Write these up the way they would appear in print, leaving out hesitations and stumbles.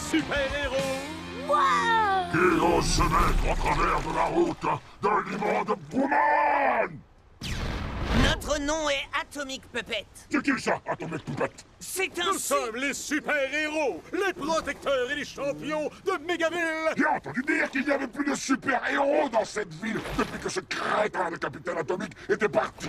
super-héros. Wow! Qui ose se mettre en travers de la route d'un immonde Booman? Notre nom est Atomic Puppet. C'est qui ça, Atomic Puppet? C'est un... Nous sommes les super-héros, les protecteurs et les champions de Mégaville. J'ai entendu dire qu'il n'y avait plus de super-héros dans cette ville depuis que ce crétin de Capitaine Atomique était parti.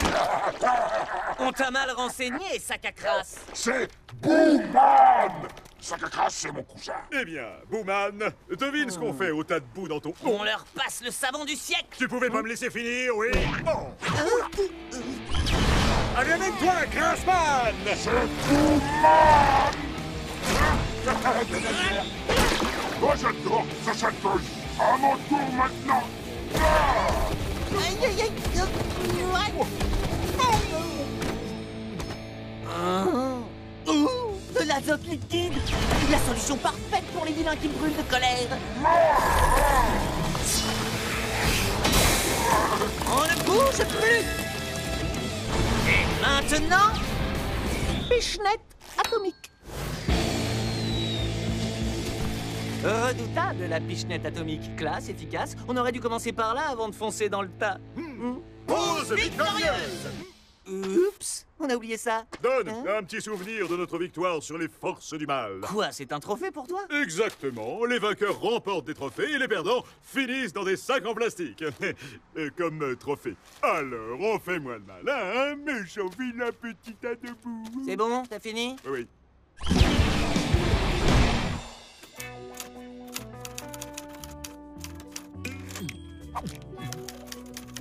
On t'a mal renseigné, sac à crasse. C'est Booman! Sac à crasse, c'est mon cousin. Eh bien, Booman, devine ce qu'on fait au tas de boue dans ton... On leur passe le savon du siècle. Tu pouvais pas me laisser finir, oui? Bon. Allez avec toi, Grassman! C'est Booman! Moi j'adore ce chatouille. À mon tour maintenant. Aïe, aïe, aïe. De l'azote liquide. La solution parfaite pour les vilains qui brûlent de colère. On ne bouge plus. Et maintenant, Pichenette atomique. Redoutable, la pichenette atomique. Classe, efficace. On aurait dû commencer par là avant de foncer dans le tas. Pause victorieuse! Oups, on a oublié ça. Donne Hein? un petit souvenir de notre victoire sur les forces du mal. Quoi, c'est un trophée pour toi? Exactement. Les vainqueurs remportent des trophées et les perdants finissent dans des sacs en plastique. Comme trophée. Alors, on fait moins de mal, hein, méchant vilain petit tas de boue. C'est bon, t'as fini? Oui.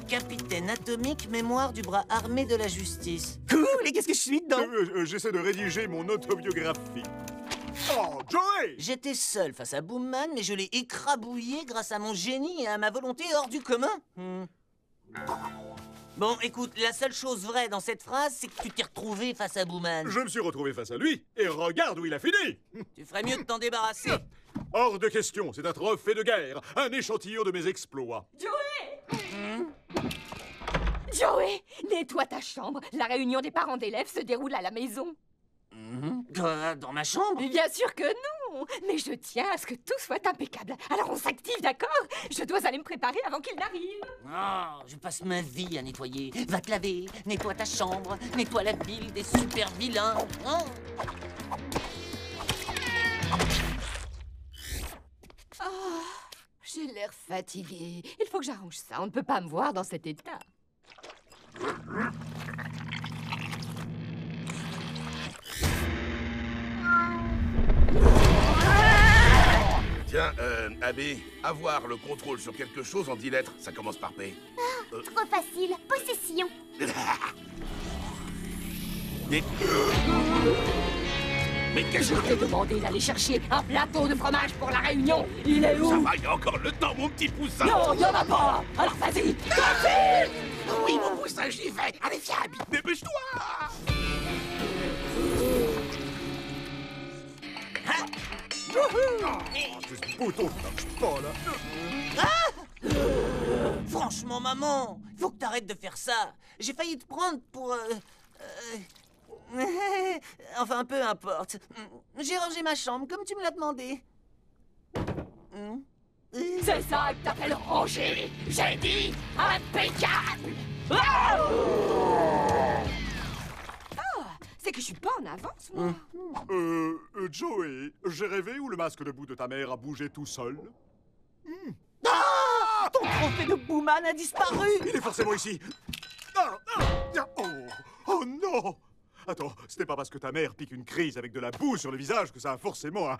Capitaine atomique, mémoire du bras armé de la justice. Cool, et qu'est-ce que je suis dedans? J'essaie de rédiger mon autobiographie. Oh, Joey! J'étais seul face à Boomman, mais je l'ai écrabouillé grâce à mon génie et à ma volonté hors du commun. Bon, écoute, la seule chose vraie dans cette phrase, c'est que tu t'es retrouvé face à Boomman. Je me suis retrouvé face à lui, et regarde où il a fini! Tu ferais mieux de t'en débarrasser. Hors de question, c'est un trophée de guerre, un échantillon de mes exploits. Joey, nettoie ta chambre. La réunion des parents d'élèves se déroule à la maison. Dans ma chambre? Bien sûr que non. Mais je tiens à ce que tout soit impeccable. Alors on s'active, d'accord? Je dois aller me préparer avant qu'il n'arrive. Oh, je passe ma vie à nettoyer. Va te laver, nettoie ta chambre, nettoie la ville des super vilains. Oh. J'ai l'air fatiguée. Il faut que j'arrange ça. On ne peut pas me voir dans cet état. Tiens, Abby, avoir le contrôle sur quelque chose en 10 lettres, ça commence par P. Trop facile. Possession. Mais qu'est-ce Je t'ai demandé d'aller chercher un plateau de fromage pour la réunion. Il est où? Ça va, il y a encore le temps, mon petit poussin. Non, il n'y en a pas. Alors vas-y, vite. Oui, mon poussin, j'y vais. Allez, viens, Abby, dépêche-toi. Ce bouton qui marche pas, là. Franchement, maman, faut que t'arrêtes de faire ça. J'ai failli te prendre pour... Enfin, peu importe. J'ai rangé ma chambre comme tu me l'as demandé. C'est ça que t'appelles ranger. J'ai dit impeccable. C'est que je suis pas en avance, moi. Joey, j'ai rêvé où le masque de boue de ta mère a bougé tout seul? Ton trophée de Booman a disparu. Il est forcément ici. Oh non! Attends, c'était pas parce que ta mère pique une crise avec de la boue sur le visage que ça a forcément un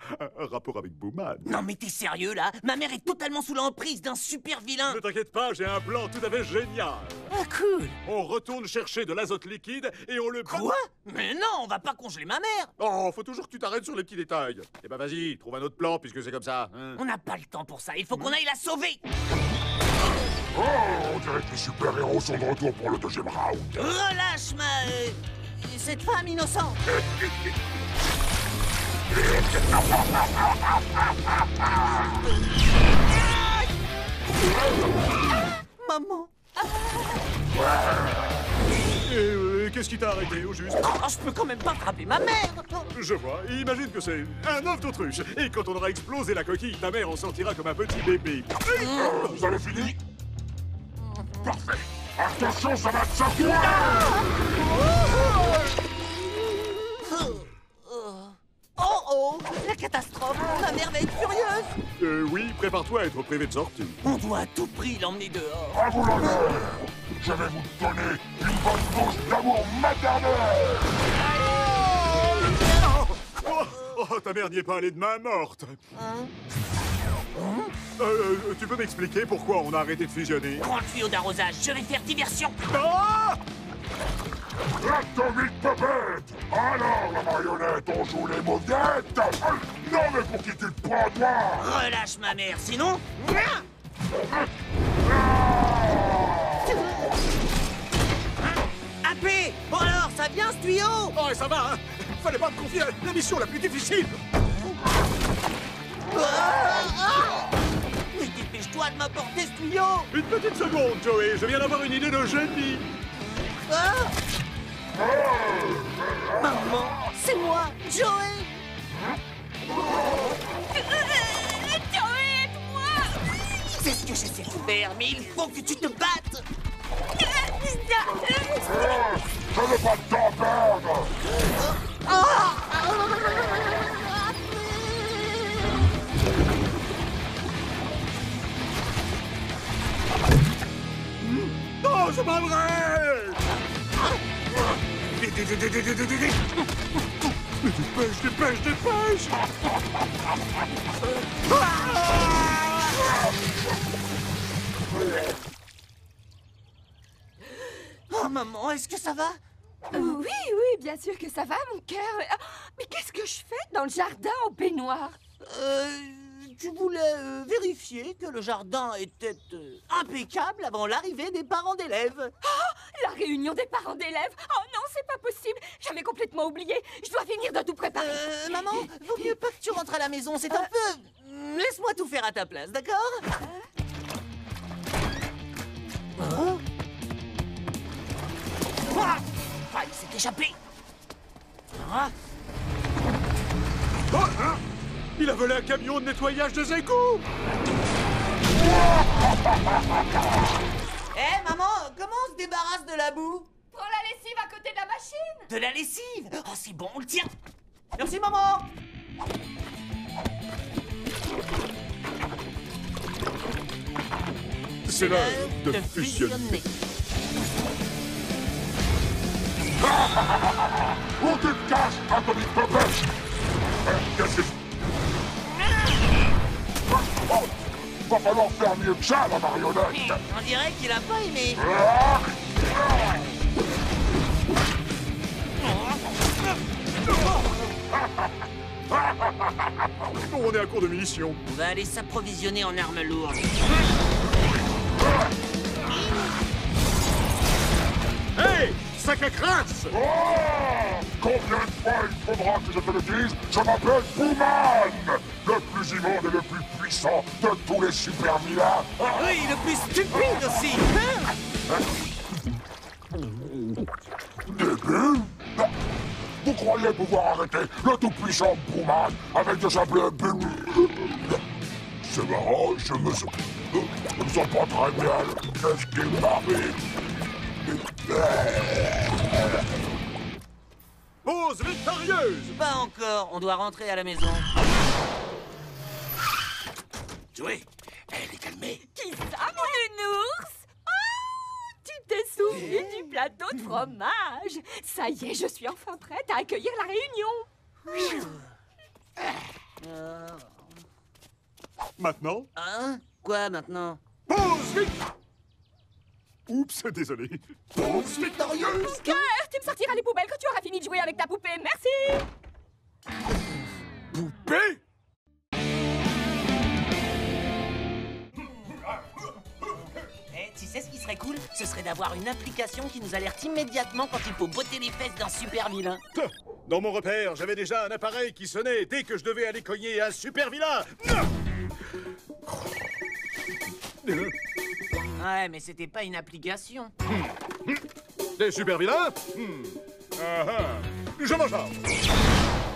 rapport avec Booman. Non mais t'es sérieux là? Ma mère est totalement sous l'emprise d'un super vilain. Ne t'inquiète pas, j'ai un plan tout à fait génial. Ah cool. On retourne chercher de l'azote liquide et on le... Quoi? Mais non, on va pas congeler ma mère. Oh, faut toujours que tu t'arrêtes sur les petits détails. Eh ben vas-y, trouve un autre plan puisque c'est comme ça. Hein. On n'a pas le temps pour ça, il faut qu'on aille la sauver. Oh, on dirait que les super-héros sont de retour pour le deuxième round. Relâche cette femme innocente. Maman. Qu'est-ce qui t'a arrêté, au juste? Oh, je peux quand même pas frapper ma mère. Je vois. Imagine que c'est un œuf d'autruche. Et quand on aura explosé la coquille, ta mère en sortira comme un petit bébé. Vous avez fini? Parfait. Attention, ça va te secouer! Oh, la catastrophe. Ma mère va être furieuse. Oui, prépare-toi à être privé de sortie. On doit à tout prix l'emmener dehors. À vous l'honneur! Je vais vous donner une bonne dose d'amour maternel! Oh, ta mère n'y est pas allée de main morte. Tu peux m'expliquer pourquoi on a arrêté de fusionner? Prends le tuyau d'arrosage, je vais faire diversion. Ah! Atomic Puppet! Alors, la marionnette, on joue les mauviettes? Non, mais pour qui tu te prends, toi? Relâche ma mère, sinon... AP! Bon alors, ça vient ce tuyau? Oh, et ça va, hein? Fallait pas me confier la mission la plus difficile. Mais dépêche-toi de m'apporter ce tuyau! Une petite seconde, Joey. Je viens d'avoir une idée de génie. Maman, c'est moi, Joey! Joey, aide-moi! C'est ce que j'essaie de faire, mais il faut que tu te battes! Je n'ai pas de temps à perdre! Non, c'est pas vrai! Vite, vite, vite, vite, vite, vite, vite. Dépêche, dépêche, dépêche! Oh maman, est-ce que ça va? Oui, bien sûr que ça va, mon cœur. Ah, mais qu'est-ce que je fais dans le jardin en baignoire? Tu voulais vérifier que le jardin était impeccable avant l'arrivée des parents d'élèves. La réunion des parents d'élèves? Oh non, c'est pas possible. J'avais complètement oublié. Je dois finir de tout préparer. Maman, vaut mieux pas que tu rentres à la maison, c'est un peu... Laisse-moi tout faire à ta place, d'accord? Ah, il s'est échappé. Oh, hein? Il a volé un camion de nettoyage des égouts! Hé, maman, comment on se débarrasse de la boue? Prends la lessive à côté de la machine. De la lessive? Oh, c'est bon, on le tient. Merci, maman. C'est l'heure de fusionner. Où tu te caches, Atomic Puppet? Qu'est-ce que... Oh, va falloir faire mieux que ça, la marionnette! On dirait qu'il a pas aimé. On est à court de munitions. On va aller s'approvisionner en armes lourdes. Hey! Sac à crasse! Oh, combien de fois il faudra que je te le dise? Je m'appelle Booman! Le plus immonde et le plus puissant de tous les super vilains! Oui, le plus stupide aussi. Début? Vous croyez pouvoir arrêter le tout-puissant Booman avec de simples bulles? C'est marrant, je me sens pas très bien. Qu'est-ce qui m'arrive? Pause victorieuse! Pas encore, on doit rentrer à la maison. Joey, elle est calmée. Qui ça, mon nounours? Oh, tu t'es souvenu du plateau de fromage. Ça y est, je suis enfin prête à accueillir la réunion. Maintenant, Hein? Quoi maintenant? pause vite! Oups, désolé. Pause victorieuse! Cœur, tu me sortiras les poubelles quand tu auras fini de jouer avec ta poupée. Merci. Poupée? Tu sais ce qui serait cool? Ce serait d'avoir une application qui nous alerte immédiatement quand il faut botter les fesses d'un super vilain. Dans mon repère, j'avais déjà un appareil qui sonnait dès que je devais aller cogner un super vilain. Ouais, mais c'était pas une application. T'es super vilain? Je m'en charge.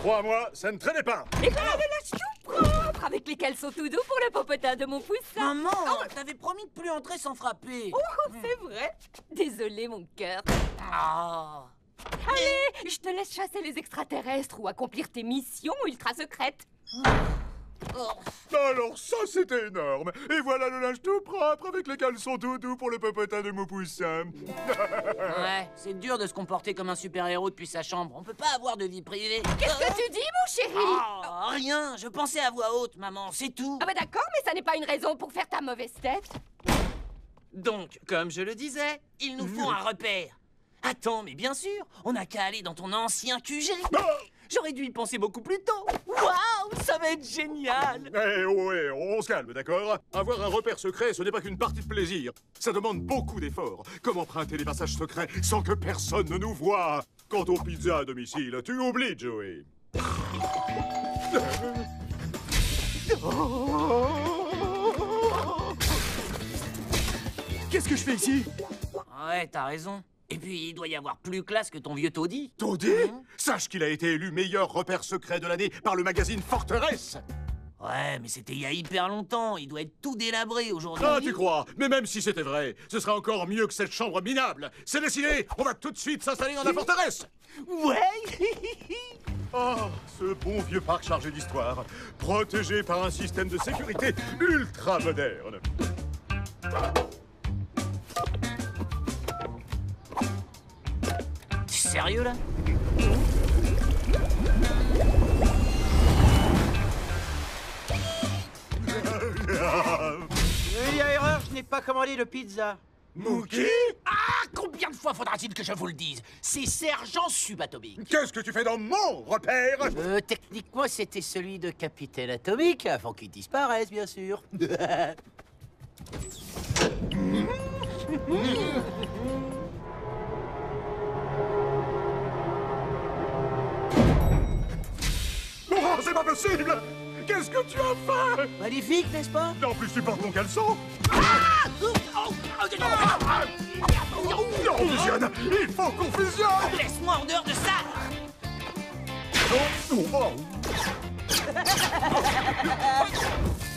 Crois-moi, ça ne traînait pas. Et voilà le lâche tout propre, avec les caleçons tout doux pour le popotin de mon poussin. Maman, t'avais promis de plus entrer sans frapper. Oh, c'est vrai. Désolé, mon cœur. Ah. Allez, je te laisse chasser les extraterrestres ou accomplir tes missions ultra secrètes. Alors ça, c'était énorme. Et voilà le linge tout propre avec les caleçons tout doux pour le popotin de mon poussin. Ouais, c'est dur de se comporter comme un super-héros depuis sa chambre. On peut pas avoir de vie privée. Qu'est-ce que tu dis, mon chéri? Ah, rien, je pensais à voix haute, maman, c'est tout. Ah bah d'accord, mais ça n'est pas une raison pour faire ta mauvaise tête. Donc, comme je le disais, il nous faut un repère. Attends, mais bien sûr, on n'a qu'à aller dans ton ancien QG. J'aurais dû y penser beaucoup plus tôt. Waouh, ça va être génial. Eh ouais, on se calme, d'accord? Avoir un repère secret, ce n'est pas qu'une partie de plaisir. Ça demande beaucoup d'efforts. Comme emprunter les passages secrets sans que personne ne nous voie? Quant aux pizzas à domicile, tu oublies, Joey. Qu'est-ce que je fais ici? Ouais, t'as raison. Et puis, il doit y avoir plus classe que ton vieux taudis. Taudis? Sache qu'il a été élu meilleur repère secret de l'année par le magazine Forteresse. Ouais, mais c'était il y a hyper longtemps. Il doit être tout délabré aujourd'hui. Ah, tu crois? Mais même si c'était vrai, ce serait encore mieux que cette chambre minable. C'est décidé, on va tout de suite s'installer dans la forteresse. Ouais. Oh, ce bon vieux parc chargé d'histoire, protégé par un système de sécurité ultra moderne. T'es sérieux, là? Il y a erreur, je n'ai pas commandé de pizza. Mookie? Ah, combien de fois faudra-t-il que je vous le dise? C'est Sergent Subatomique. Qu'est-ce que tu fais dans mon repère? Techniquement, c'était celui de Capitaine Atomique, avant qu'il disparaisse, bien sûr. Oh, c'est pas possible! Qu'est-ce que tu as fait? Magnifique, n'est-ce pas? En plus, tu portes mon caleçon? Non, on fusionne! Il faut qu'on fusionne! Laisse-moi en dehors de ça.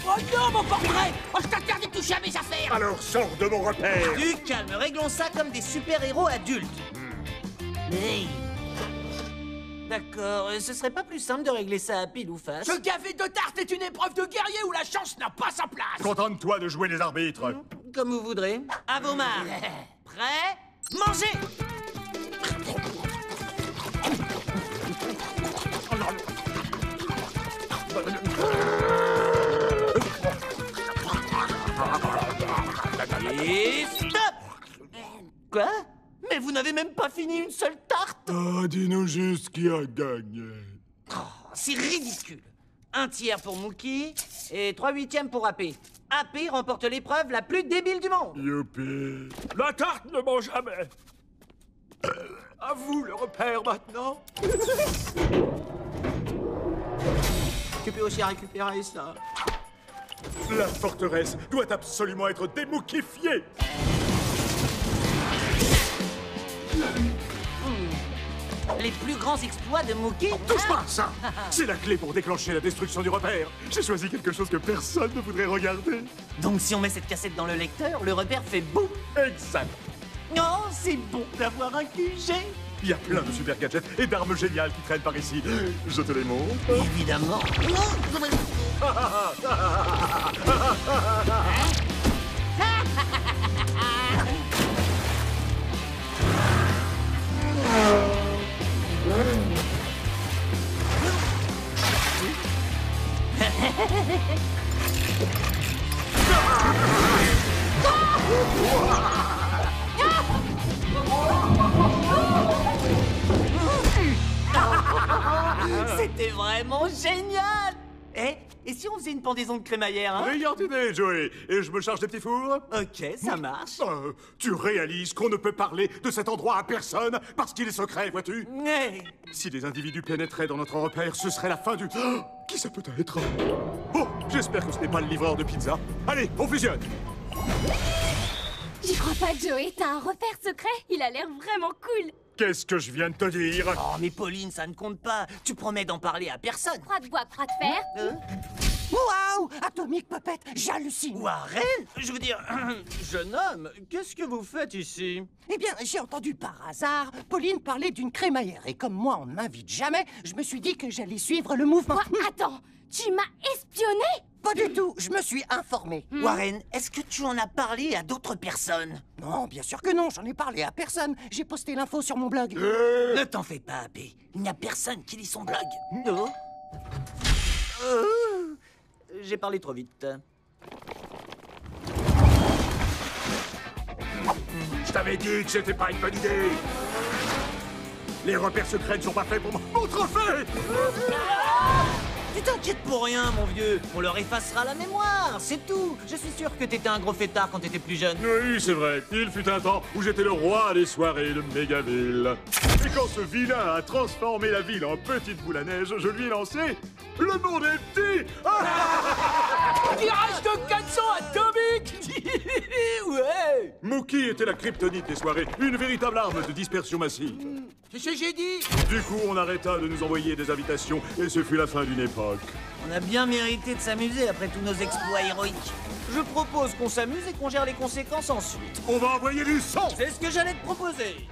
Oh non, mon portrait! Oh, je t'interdis de toucher à mes affaires! Alors sors de mon repère! Du calme, réglons ça comme des super-héros adultes. Hey. D'accord, ce serait pas plus simple de régler ça à pile ou face? Ce café de tarte est une épreuve de guerrier où la chance n'a pas sa place. Contente-toi de jouer les arbitres. Comme vous voudrez. À vos marques. Prêt? Mangez! Et stop! Quoi? Mais vous n'avez même pas fini une seule tarte? Ah, dis-nous juste qui a gagné. Oh, c'est ridicule. 1/3 pour Mookie et 3/8 pour AP. AP remporte l'épreuve la plus débile du monde. Youpi. La tarte ne ment jamais. À vous le repère maintenant. Tu peux aussi récupérer ça. La forteresse doit absolument être démoukifiée. Les plus grands exploits de Mookie? Touche pas à ça! C'est la clé pour déclencher la destruction du repère. J'ai choisi quelque chose que personne ne voudrait regarder. Donc si on met cette cassette dans le lecteur, le repère fait boum. Exact. Oh, c'est bon d'avoir un QG. Il y a plein de super gadgets et d'armes géniales qui traînent par ici. Je te les montre. Évidemment. C'était vraiment génial. Et si on faisait une pendaison de crémaillère, hein? Brillante idée, Joey. Et je me charge des petits fours? Ok, ça marche. Tu réalises qu'on ne peut parler de cet endroit à personne parce qu'il est secret, vois-tu? Hey. Si des individus pénétraient dans notre repère, ce serait la fin du... Oh, qui ça peut être? Oh, j'espère que ce n'est pas le livreur de pizza. Allez, on fusionne! J'y crois pas, Joey. T'as un repère secret? Il a l'air vraiment cool. Qu'est-ce que je viens de te dire? Oh, mais Pauline, ça ne compte pas. Tu promets d'en parler à personne. Croix de bois, croix de fer. Waouh! Atomic Puppet, j'hallucine! Warren? Je veux dire, jeune homme, qu'est-ce que vous faites ici? Eh bien, j'ai entendu par hasard Pauline parler d'une crémaillère. Et comme moi, on ne m'invite jamais, je me suis dit que j'allais suivre le mouvement. Quoi? Attends, tu m'as espionné? Pas du tout, je me suis informé. Warren, est-ce que tu en as parlé à d'autres personnes? Non, bien sûr que non, j'en ai parlé à personne. J'ai posté l'info sur mon blog. Ne t'en fais pas, Abbé. Il n'y a personne qui lit son blog. Non. J'ai parlé trop vite. Je t'avais dit que c'était pas une bonne idée. Les repères secrets ne sont pas faits pour mon trophée. Tu t'inquiètes pour rien, mon vieux. On leur effacera la mémoire, c'est tout. Je suis sûr que t'étais un gros fêtard quand t'étais plus jeune. Oui, c'est vrai. Il fut un temps où j'étais le roi des soirées de Mégaville. Et quand ce vilain a transformé la ville en petite boule à neige, je lui ai lancé « Le monde est petit !» Tirage de 400 atomique. Ouais. Mookie était la kryptonite des soirées, une véritable arme de dispersion massive. C'est ce que j'ai dit. Du coup, on arrêta de nous envoyer des invitations et ce fut la fin d'une époque. On a bien mérité de s'amuser après tous nos exploits héroïques. Je propose qu'on s'amuse et qu'on gère les conséquences ensuite. On va envoyer du sang! C'est ce que j'allais te proposer.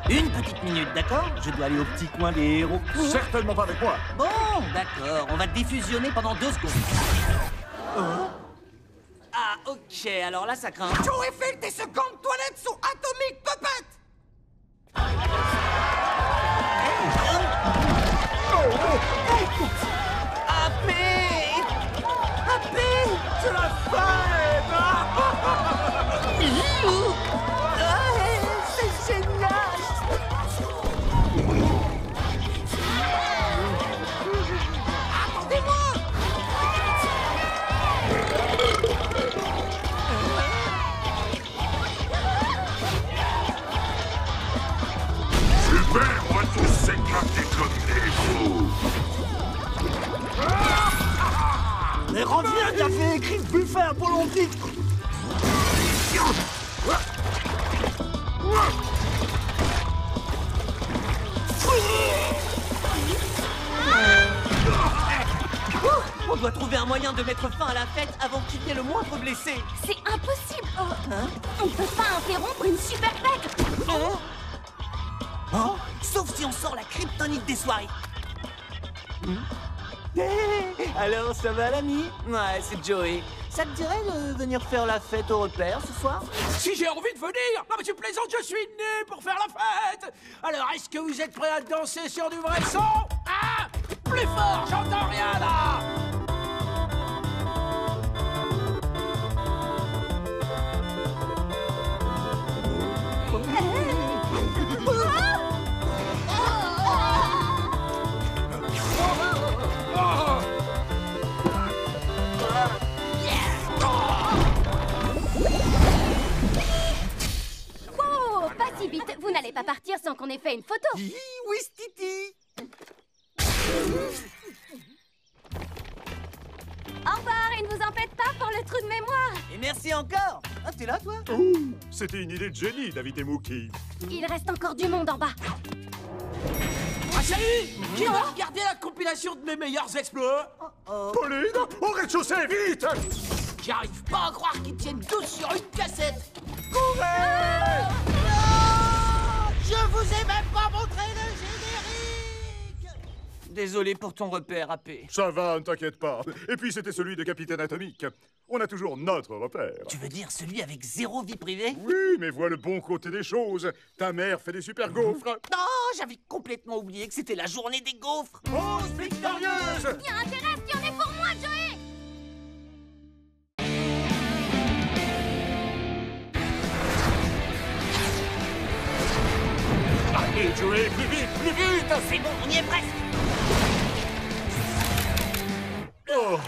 Une petite minute, d'accord? Je dois aller au petit coin des héros. Certainement pas avec moi. Bon, d'accord, on va défusionner pendant 2 secondes. Ah, ok, alors là, ça craint. Joey fait tes secondes toilettes sous Atomic Puppet! Appé! Appé! C'est la fête! C'est génial! Super, on va tous s'éclater comme des fous. Mais reviens, t'avais écrit buffet Apollontique. On doit trouver un moyen de mettre fin à la fête avant qu'il y ait le moindre blessé. C'est impossible. On peut pas interrompre une super fête. Sauf si on sort la kryptonite des soirées. Alors, ça va l'ami? Ouais, c'est Joey. Ça te dirait de venir faire la fête au repère ce soir? Si j'ai envie de venir. Non mais tu plaisantes, je suis né pour faire la fête. Alors est-ce que vous êtes prêts à danser sur du vrai son? Ah, plus fort, j'entends rien là. Wow, pas si vite. Vous n'allez pas partir sans qu'on ait fait une photo. Oui, Titi. Au revoir et ne vous en faites pas pour le trou de mémoire. Et merci encore. Ah, t'es là, toi? C'était une idée de génie d'inviter Mookie. Il reste encore du monde en bas. Ah salut. Qui va regarder la compilation de mes meilleurs exploits? Pauline, au rez-de-chaussée, vite! J'arrive pas à croire qu'ils tiennent tous sur une cassette. Je vous ai même pas montré le générique! Désolé pour ton repère, AP. Ça va, ne t'inquiète pas. Et puis c'était celui de Capitaine Atomique. On a toujours notre repère. Tu veux dire celui avec 0 vie privée? Oui, mais vois le bon côté des choses. Ta mère fait des super gaufres. Non, j'avais complètement oublié que c'était la journée des gaufres. Pause victorieuse! Il y a intérêt à espionner pour moi, Joey. Allez, Joey, plus vite, plus vite! C'est bon, on y est presque. Oh.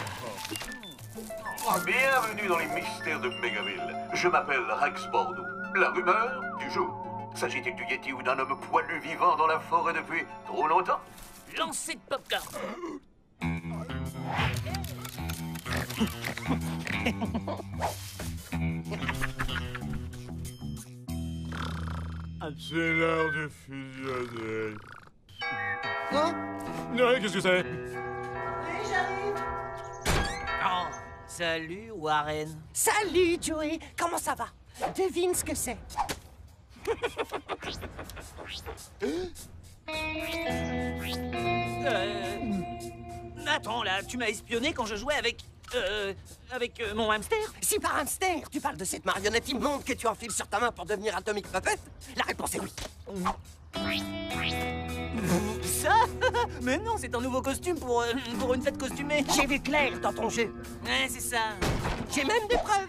Bienvenue dans les mystères de Mégaville. Je m'appelle Rex Bordeaux. La rumeur du jour. S'agit-il du Yeti ou d'un homme poilu vivant dans la forêt depuis trop longtemps? Lancez de popcorn. C'est l'heure de fusionner. Hein? Ouais, qu'est-ce que c'est? Oui, j'arrive. Oh, salut, Warren. Salut, Joey. Comment ça va? Devine ce que c'est. Attends, là, tu m'as espionné quand je jouais avec mon hamster? Si par hamster, tu parles de cette marionnette immonde que tu enfiles sur ta main pour devenir Atomic Puppet, la réponse est oui. Ça? Mais non, c'est un nouveau costume pour une fête costumée. J'ai vu clair dans ton jeu. Ouais, c'est ça. J'ai même des preuves.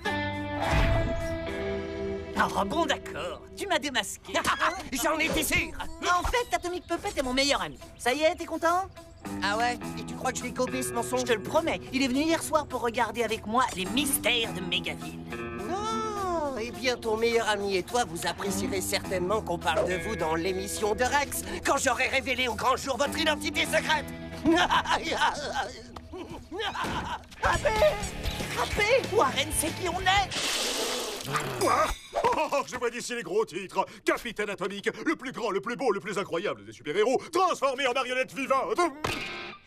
Oh, bon, d'accord. Tu m'as démasqué. J'en étais sûr. En fait, Atomic Puppet est mon meilleur ami. Ça y est, t'es content? Ah ouais? Et tu crois que je l'ai gobé ce mensonge? Je te le promets. Il est venu hier soir pour regarder avec moi les mystères de Mégaville. Non. Eh bien, ton meilleur ami et toi, vous apprécierez certainement qu'on parle de vous dans l'émission de Rex, quand j'aurai révélé au grand jour votre identité secrète. Frappé! Warren sait qui on est! Quoi? Oh, je vois d'ici les gros titres. Capitaine Atomique, le plus grand, le plus beau, le plus incroyable des super-héros, transformé en marionnette vivante.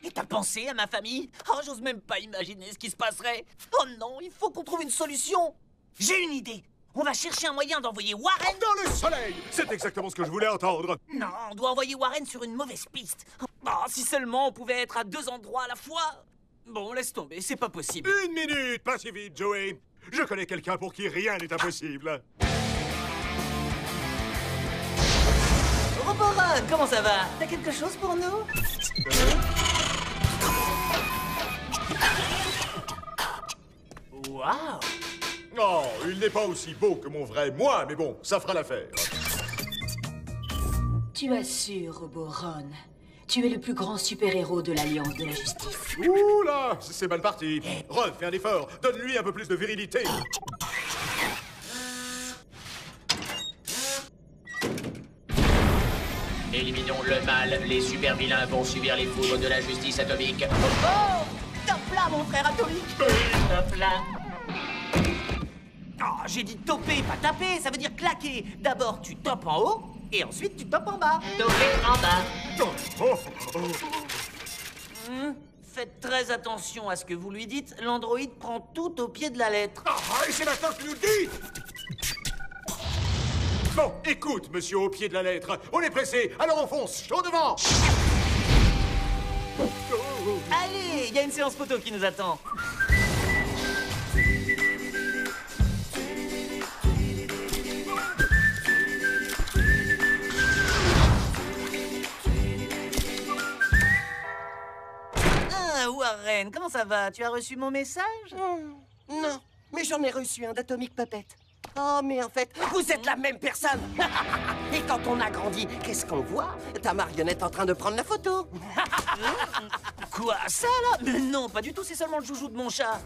Et t'as pensé à ma famille? Oh, j'ose même pas imaginer ce qui se passerait. Oh non, il faut qu'on trouve une solution. J'ai une idée. On va chercher un moyen d'envoyer Warren... Dans le soleil! C'est exactement ce que je voulais entendre. Non, on doit envoyer Warren sur une mauvaise piste. Oh, si seulement on pouvait être à 2 endroits à la fois. Bon, laisse tomber, c'est pas possible. Une minute, pas si vite, Joey. Je connais quelqu'un pour qui rien n'est impossible. Roborun, comment ça va? T'as quelque chose pour nous? Waouh! Oh, il n'est pas aussi beau que mon vrai moi, mais bon, ça fera l'affaire. Tu as su, Roborun. Tu es le plus grand super-héros de l'Alliance de la Justice. Ouh là, c'est mal parti. Ruff, fais un effort. Donne-lui un peu plus de virilité. Éliminons le mal, les super-vilains vont subir les foudres de la justice atomique. Oh! Top là, mon frère atomique! Top là! Oh, j'ai dit toper, pas taper, ça veut dire claquer. D'abord, tu topes en haut, et ensuite, tu topes en bas. Toper en bas. Faites très attention à ce que vous lui dites. L'androïde prend tout au pied de la lettre. Ah, et c'est maintenant que tu nous le dis! Bon, écoute, monsieur au pied de la lettre. On est pressé, alors on fonce, chaud devant! Allez, il y a une séance photo qui nous attend. Ah, Warren, comment ça va? Tu as reçu mon message? Non, mais j'en ai reçu un d'Atomic Puppet. Oh, mais en fait, vous êtes la même personne. Et quand on a grandi, qu'est-ce qu'on voit? Ta marionnette en train de prendre la photo. Quoi, ça là? Mais non, pas du tout, c'est seulement le joujou de mon chat.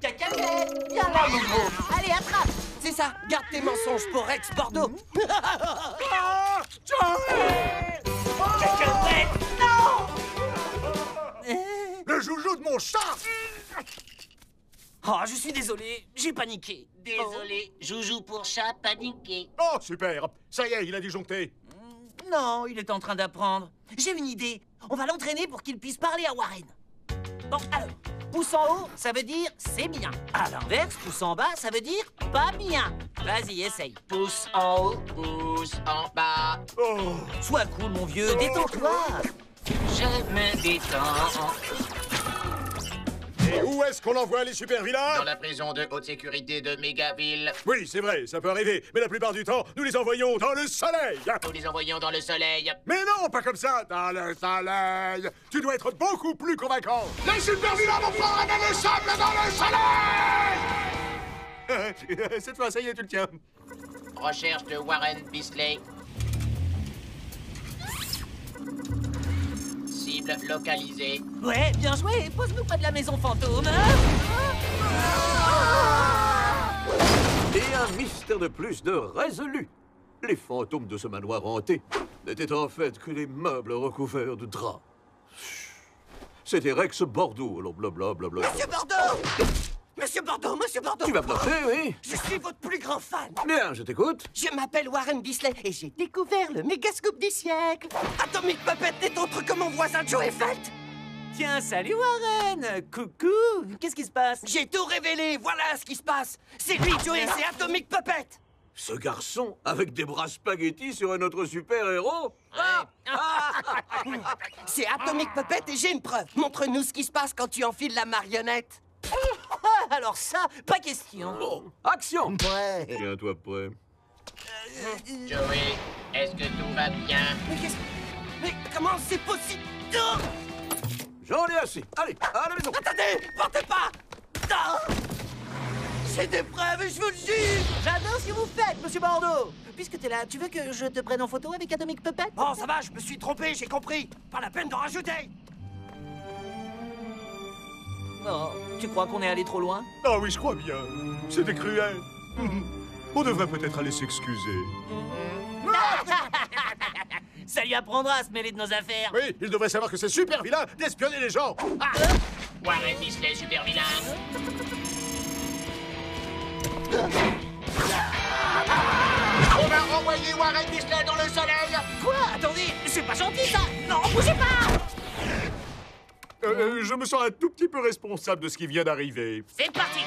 Cacahuète, viens là, Momo. Allez, attrape. C'est ça, garde tes mensonges pour Rex Bordeaux. Cacahuète, non! Le joujou de mon chat! Oh, je suis désolé, j'ai paniqué. Désolé, joujou pour chat paniqué. Oh, super! Ça y est, il a disjoncté. Non, il est en train d'apprendre. J'ai une idée. On va l'entraîner pour qu'il puisse parler à Warren. Bon, alors, pouce en haut, ça veut dire c'est bien. À l'inverse, pouce en bas, ça veut dire pas bien. Vas-y, essaye. Pouce en haut, pouce en bas. Oh! Sois cool, mon vieux, détends-toi. Je me détends. Et où est-ce qu'on envoie les super-vilains? Dans la prison de haute sécurité de Mégaville. Oui, c'est vrai, ça peut arriver. Mais la plupart du temps, nous les envoyons dans le soleil. Nous les envoyons dans le soleil. Mais non, pas comme ça, dans le soleil. Tu dois être beaucoup plus convaincant. Les super-vilains vont prendre le sable dans le soleil! Cette fois, ça y est, tu le tiens. Recherche de Warren Beasley. cible localisée. Ouais, bien joué. Pose-nous pas de la maison fantôme. Et un mystère de plus de résolu. Les fantômes de ce manoir hanté n'étaient en fait que des meubles recouverts de draps. C'était Rex Bordeaux, blablabla. Monsieur Bordeaux! Monsieur Bordeaux, Monsieur Bordeaux! Tu vas bluffer, oui? Je suis votre plus grand fan! Bien, je t'écoute. Je m'appelle Warren Bisley et j'ai découvert le méga scoop du siècle! Atomic Puppet n'est autre que mon voisin Joe Eiffel! Tiens, salut Warren. Coucou. Qu'est-ce qui se passe? J'ai tout révélé, voilà ce qui se passe! C'est lui, Joey, c'est Atomic Puppet! Ce garçon, avec des bras spaghettis sur un autre super-héros? C'est Atomic Puppet et j'ai une preuve! Montre-nous ce qui se passe quand tu enfiles la marionnette! Alors ça, pas question. Bon, action! Ouais! Tiens-toi prêt. Joey, est-ce que tout va bien? Mais comment c'est possible? J'en ai assez. Allez, à la maison. Attendez! Partez pas! Non! J'ai des preuves, je vous le jure! J'adore ce que vous faites, Monsieur Bordeaux. Puisque t'es là, tu veux que je te prenne en photo avec Atomic Puppet? Bon, ça va, je me suis trompé, j'ai compris! Pas la peine d'en rajouter! Oh, tu crois qu'on est allé trop loin? Ah oui, je crois bien. C'était cruel. On devrait peut-être aller s'excuser. Ça lui apprendra à se mêler de nos affaires. Oui, il devrait savoir que c'est super vilain d'espionner les gens. Warren Bisley, super vilain. On va renvoyer Warren Bisley dans le soleil. Quoi? Attendez, c'est pas gentil ça. Non, bougez pas. Je me sens un tout petit peu responsable de ce qui vient d'arriver. C'est parti.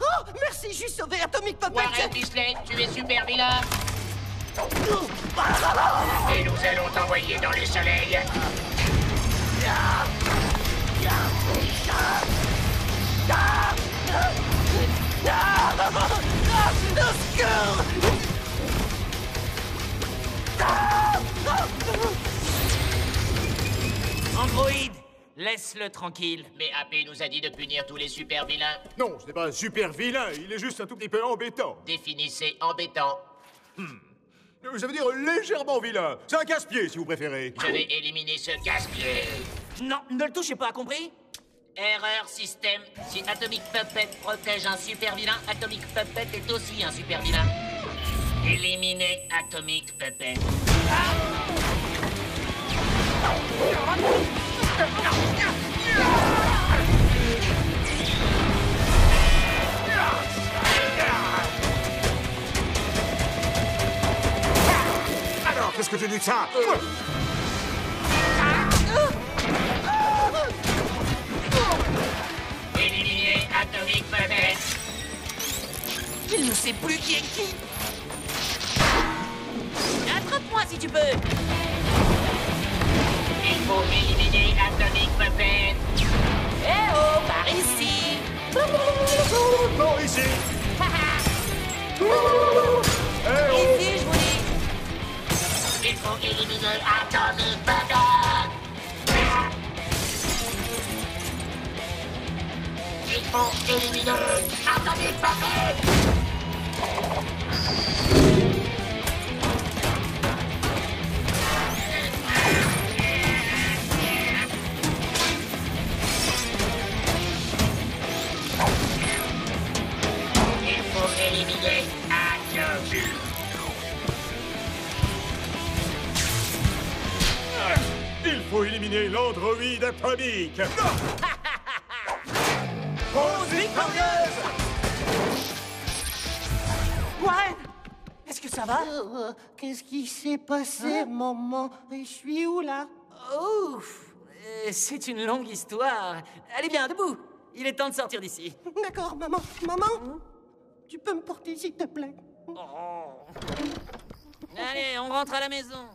Oh, merci, j'ai sauvé Atomic Puppet! Warren Bisley, tu es super vilain. Et nous allons t'envoyer dans le soleil. Au secours! Android, laisse-le tranquille. Mais AP nous a dit de punir tous les super vilains. Non, ce n'est pas un super vilain, il est juste un tout petit peu embêtant. Définissez embêtant. Ça veut dire légèrement vilain. C'est un casse-pied, si vous préférez. Je vais éliminer ce casse-pied. Non, ne le touchez pas, compris? Erreur système. Si Atomic Puppet protège un super vilain, Atomic Puppet est aussi un super vilain. Éliminez Atomic Puppet. Alors, qu'est-ce que tu dis de ça? Éliminez Atomic Puppet. Il ne sait plus qui est qui. Attrape-moi si tu peux. Il faut éliminer Atomic Puppet. Eh oh, par ici. Non, ici. Ici, je vous dis. Il faut éliminer Atomic Puppet. Il faut éliminer Atomic Puppet. Il faut éliminer Atomic. Il faut éliminer l'androïde atomique. Pause victorieuse. Warren, est-ce que ça va? Qu'est-ce qui s'est passé, maman? Je suis où, là? Ouf, c'est une longue histoire. Allez bien, debout. Il est temps de sortir d'ici. D'accord, maman. Maman? Tu peux me porter, s'il te plaît? Allez, on rentre à la maison.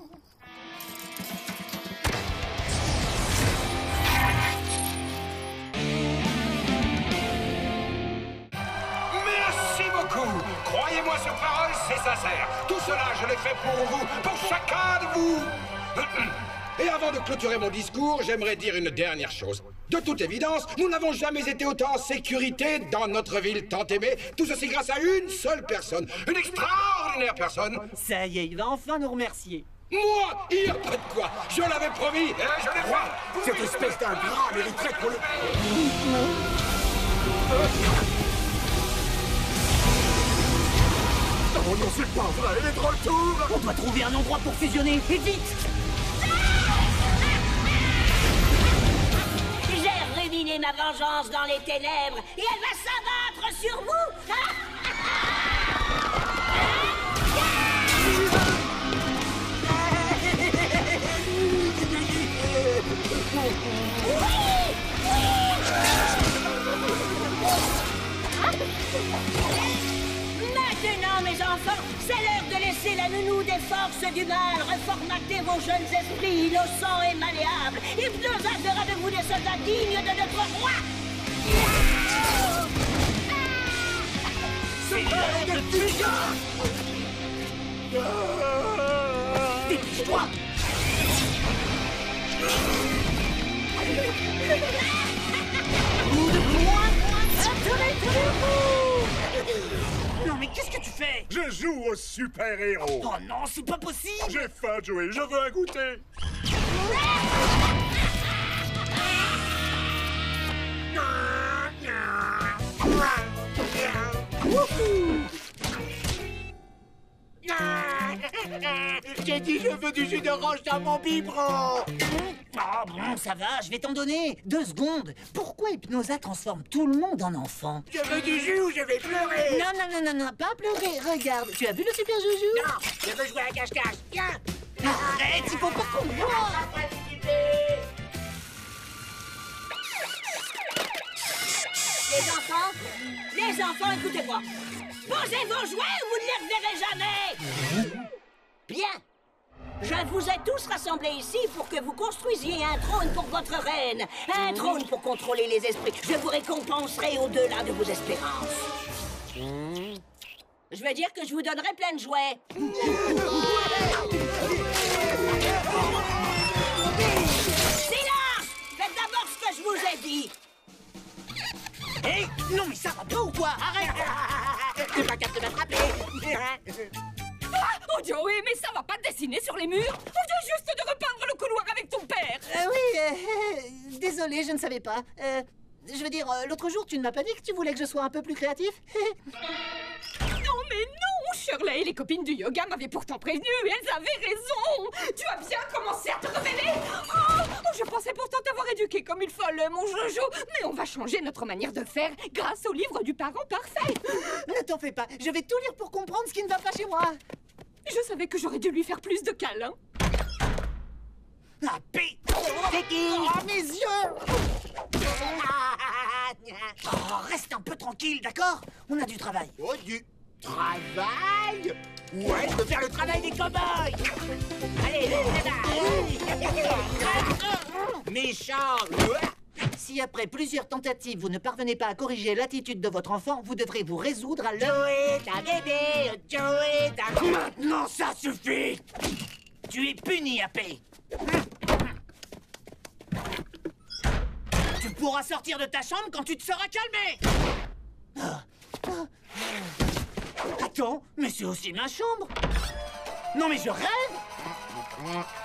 crois sur parole, c'est sincère. Tout cela, je l'ai fait pour vous, pour chacun de vous. Et avant de clôturer mon discours, j'aimerais dire une dernière chose. De toute évidence, nous n'avons jamais été autant en sécurité dans notre ville tant aimée. Tout ceci grâce à une seule personne. Une extraordinaire personne. Ça y est, il va enfin nous remercier. Moi, il n'y a pas de quoi. Je l'avais promis et je l'ai fait. Cette espèce d'ingrat mériterait qu'on le... Oh non, c'est pas vrai, il est de retour. On doit trouver un endroit pour fusionner, et vite. J'ai ruminé ma vengeance dans les ténèbres et elle va s'abattre sur vous. Maintenant, mes enfants, c'est l'heure de laisser la nounou des forces du mal reformater vos jeunes esprits innocents et malléables. Hypnosa fera de vous des soldats dignes de notre roi. C'est l'heure de fusion. Dépêche-toi. Non mais qu'est-ce que tu fais? Je joue au super-héros. Oh non, c'est pas possible. J'ai faim, Joey, je veux un goûter. J'ai dit je veux du jus d'orange dans mon biberon. Oh bon, ça va, je vais t'en donner. 2 secondes. Pourquoi Hypnosa transforme tout le monde en enfant? Je veux du jus ou je vais pleurer. Non, pas pleurer. Regarde, tu as vu le super joujou? Non, je veux jouer à cache-cache. Viens. Arrête, il faut pas qu'on voit. Les enfants, écoutez-moi. Posez vos jouets ou vous ne les reverrez jamais. Bien. Je vous ai tous rassemblés ici pour que vous construisiez un trône pour votre reine. Un trône pour contrôler les esprits. Je vous récompenserai au-delà de vos espérances. Je veux dire que je vous donnerai plein de jouets. Silence! Faites d'abord ce que je vous ai dit. Hé, non mais ça va pas ou quoi? Arrête. T'es pas capable de m'attraper. Oh Joey, mais ça va pas dessiner sur les murs. On vient juste de repeindre le couloir avec ton père. Oui, désolé, je ne savais pas. Je veux dire, l'autre jour, tu ne m'as pas dit que tu voulais que je sois un peu plus créatif? Non mais non, Shirley, les copines du yoga m'avaient pourtant prévenu. Elles avaient raison. Tu as bien commencé à te révéler. Oh, je pensais pourtant t'avoir éduqué comme il fallait, mon Jojo. Mais on va changer notre manière de faire grâce au livre du parent parfait. Ne t'en fais pas, je vais tout lire pour comprendre ce qui ne va pas chez moi. Je savais que j'aurais dû lui faire plus de câlins. Ah, pé! C'est qui? Oh, mes yeux! Oh, reste un peu tranquille, d'accord? On a du travail. Oh, du travail? Ouais, je veux faire le travail des cow-boys. Allez, méchant. Si après plusieurs tentatives, vous ne parvenez pas à corriger l'attitude de votre enfant, vous devrez vous résoudre à Joey, ta bébé, Joey, ta... Maintenant, ça suffit! Tu es puni, AP. Tu pourras sortir de ta chambre quand tu te seras calmé. Attends, mais c'est aussi ma chambre. Non mais je rêve.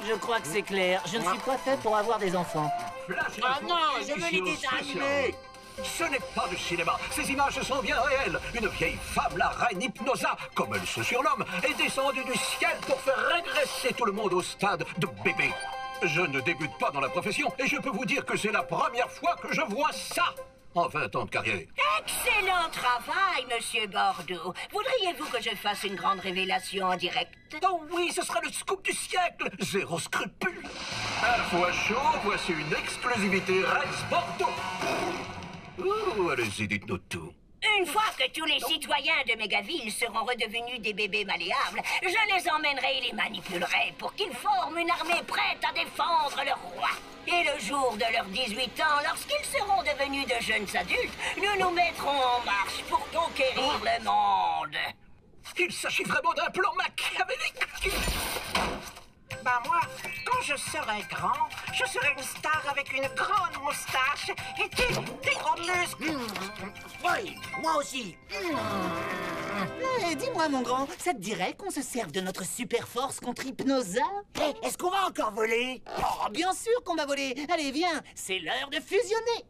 Je crois que c'est clair. Je ne suis pas fait pour avoir des enfants. Ah non, je veux les dessins animés. Ce n'est pas du cinéma. Ces images sont bien réelles. Une vieille femme, la reine Hypnosa, comme elle se surnomme, est descendue du ciel pour faire régresser tout le monde au stade de bébé. Je ne débute pas dans la profession et je peux vous dire que c'est la première fois que je vois ça en 20 ans de carrière. Excellent travail, Monsieur Bordeaux. Voudriez-vous que je fasse une grande révélation en direct? Oh oui, ce sera le scoop du siècle. Zéro scrupule. À fois chaud, voici une exclusivité Rex Bordeaux. Ouh, allez-y, dites-nous tout. Une fois que tous les citoyens de Mégaville seront redevenus des bébés malléables, je les emmènerai et les manipulerai pour qu'ils forment une armée prête à défendre leur roi. Et le jour de leurs 18 ans, lorsqu'ils seront devenus de jeunes adultes, nous nous mettrons en marche pour conquérir le monde. Il s'agit vraiment d'un plan machiavélique. Bah moi, quand je serai grand, je serai une star avec une grande moustache et des gros muscles. Oui, moi aussi. Dis-moi, mon grand, ça te dirait qu'on se serve de notre super force contre Hypnosa? Est-ce qu'on va encore voler? Oh, bien sûr qu'on va voler. Allez, viens, c'est l'heure de fusionner.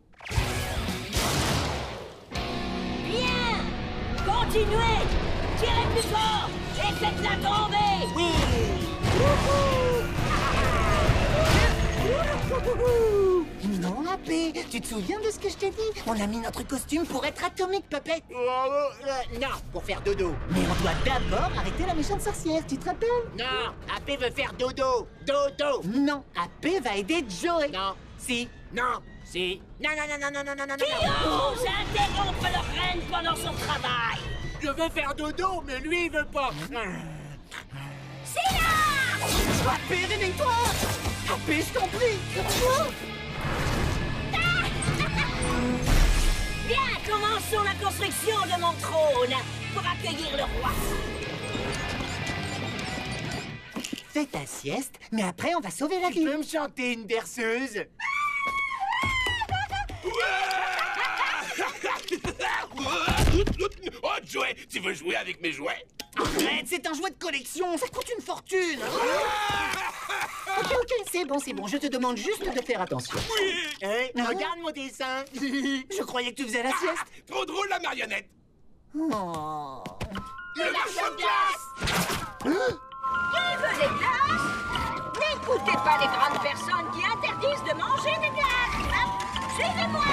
Bien, continuez, tirez plus fort et faites-la tomber. Oui. Non, AP, tu te souviens de ce que je t'ai dit? On a mis notre costume pour être Atomic Puppet. Non, pour faire dodo. Mais on doit d'abord arrêter la méchante sorcière, tu te rappelles? Non, AP veut faire dodo. Dodo. Non, AP va aider Joey. Non. Si. Non. Si. Non, non, non, non, non, non, non, non, Qui non. ose interrompre leur reine pendant son travail? Je veux faire dodo, mais lui, il veut pas. Silence! AP, réveille-toi! AP, je t'en prie! Bien, commençons la construction de mon trône pour accueillir le roi. Fais ta sieste, mais après on va sauver la vie. Tu peux me chanter une berceuse? Oh, Joey, tu veux jouer avec mes jouets? Arrête, c'est un jouet de collection, ça coûte une fortune. Ok, c'est bon, je te demande juste de faire attention. Oui. Regarde mon dessin. Je croyais que tu faisais la sieste. Trop drôle, la marionnette. Oh. Le marchand de glace. Qui veut des glaces? N'écoutez pas les grandes personnes qui interdisent de manger des glaces. Hein? Suivez-moi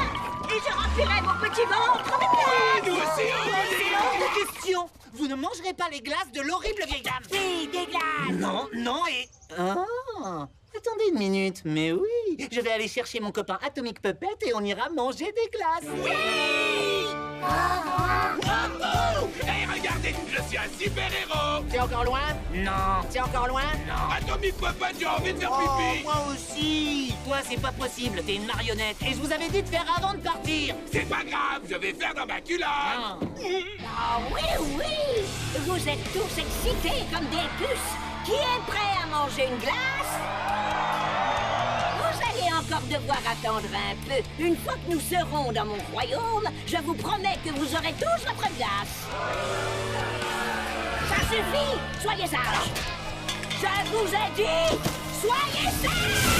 et je remplirai mon petit ventre avec glace. Nous aussi, C'est hors de question. Vous ne mangerez pas les glaces de l'horrible vieille dame. Oui, des glaces. Non, et... Ah, attendez une minute, mais oui. Je vais aller chercher mon copain Atomic Puppet et on ira manger des glaces. Oui. Hey, regardez, je suis un super-héros. C'est encore loin? Non. C'est encore loin? Non. Atomic Puppet, j'ai envie de faire pipi. Moi aussi. Toi, c'est pas possible, t'es une marionnette. Et je vous avais dit de faire avant de partir. C'est pas grave, je vais faire dans ma culotte. Ah. Ah oui! Vous êtes tous excités comme des puces. Qui est prêt à manger une glace? Vous allez encore devoir attendre un peu. Une fois que nous serons dans mon royaume, je vous promets que vous aurez tous votre glace. Ça suffit! Soyez sages! Je vous ai dit, soyez sages!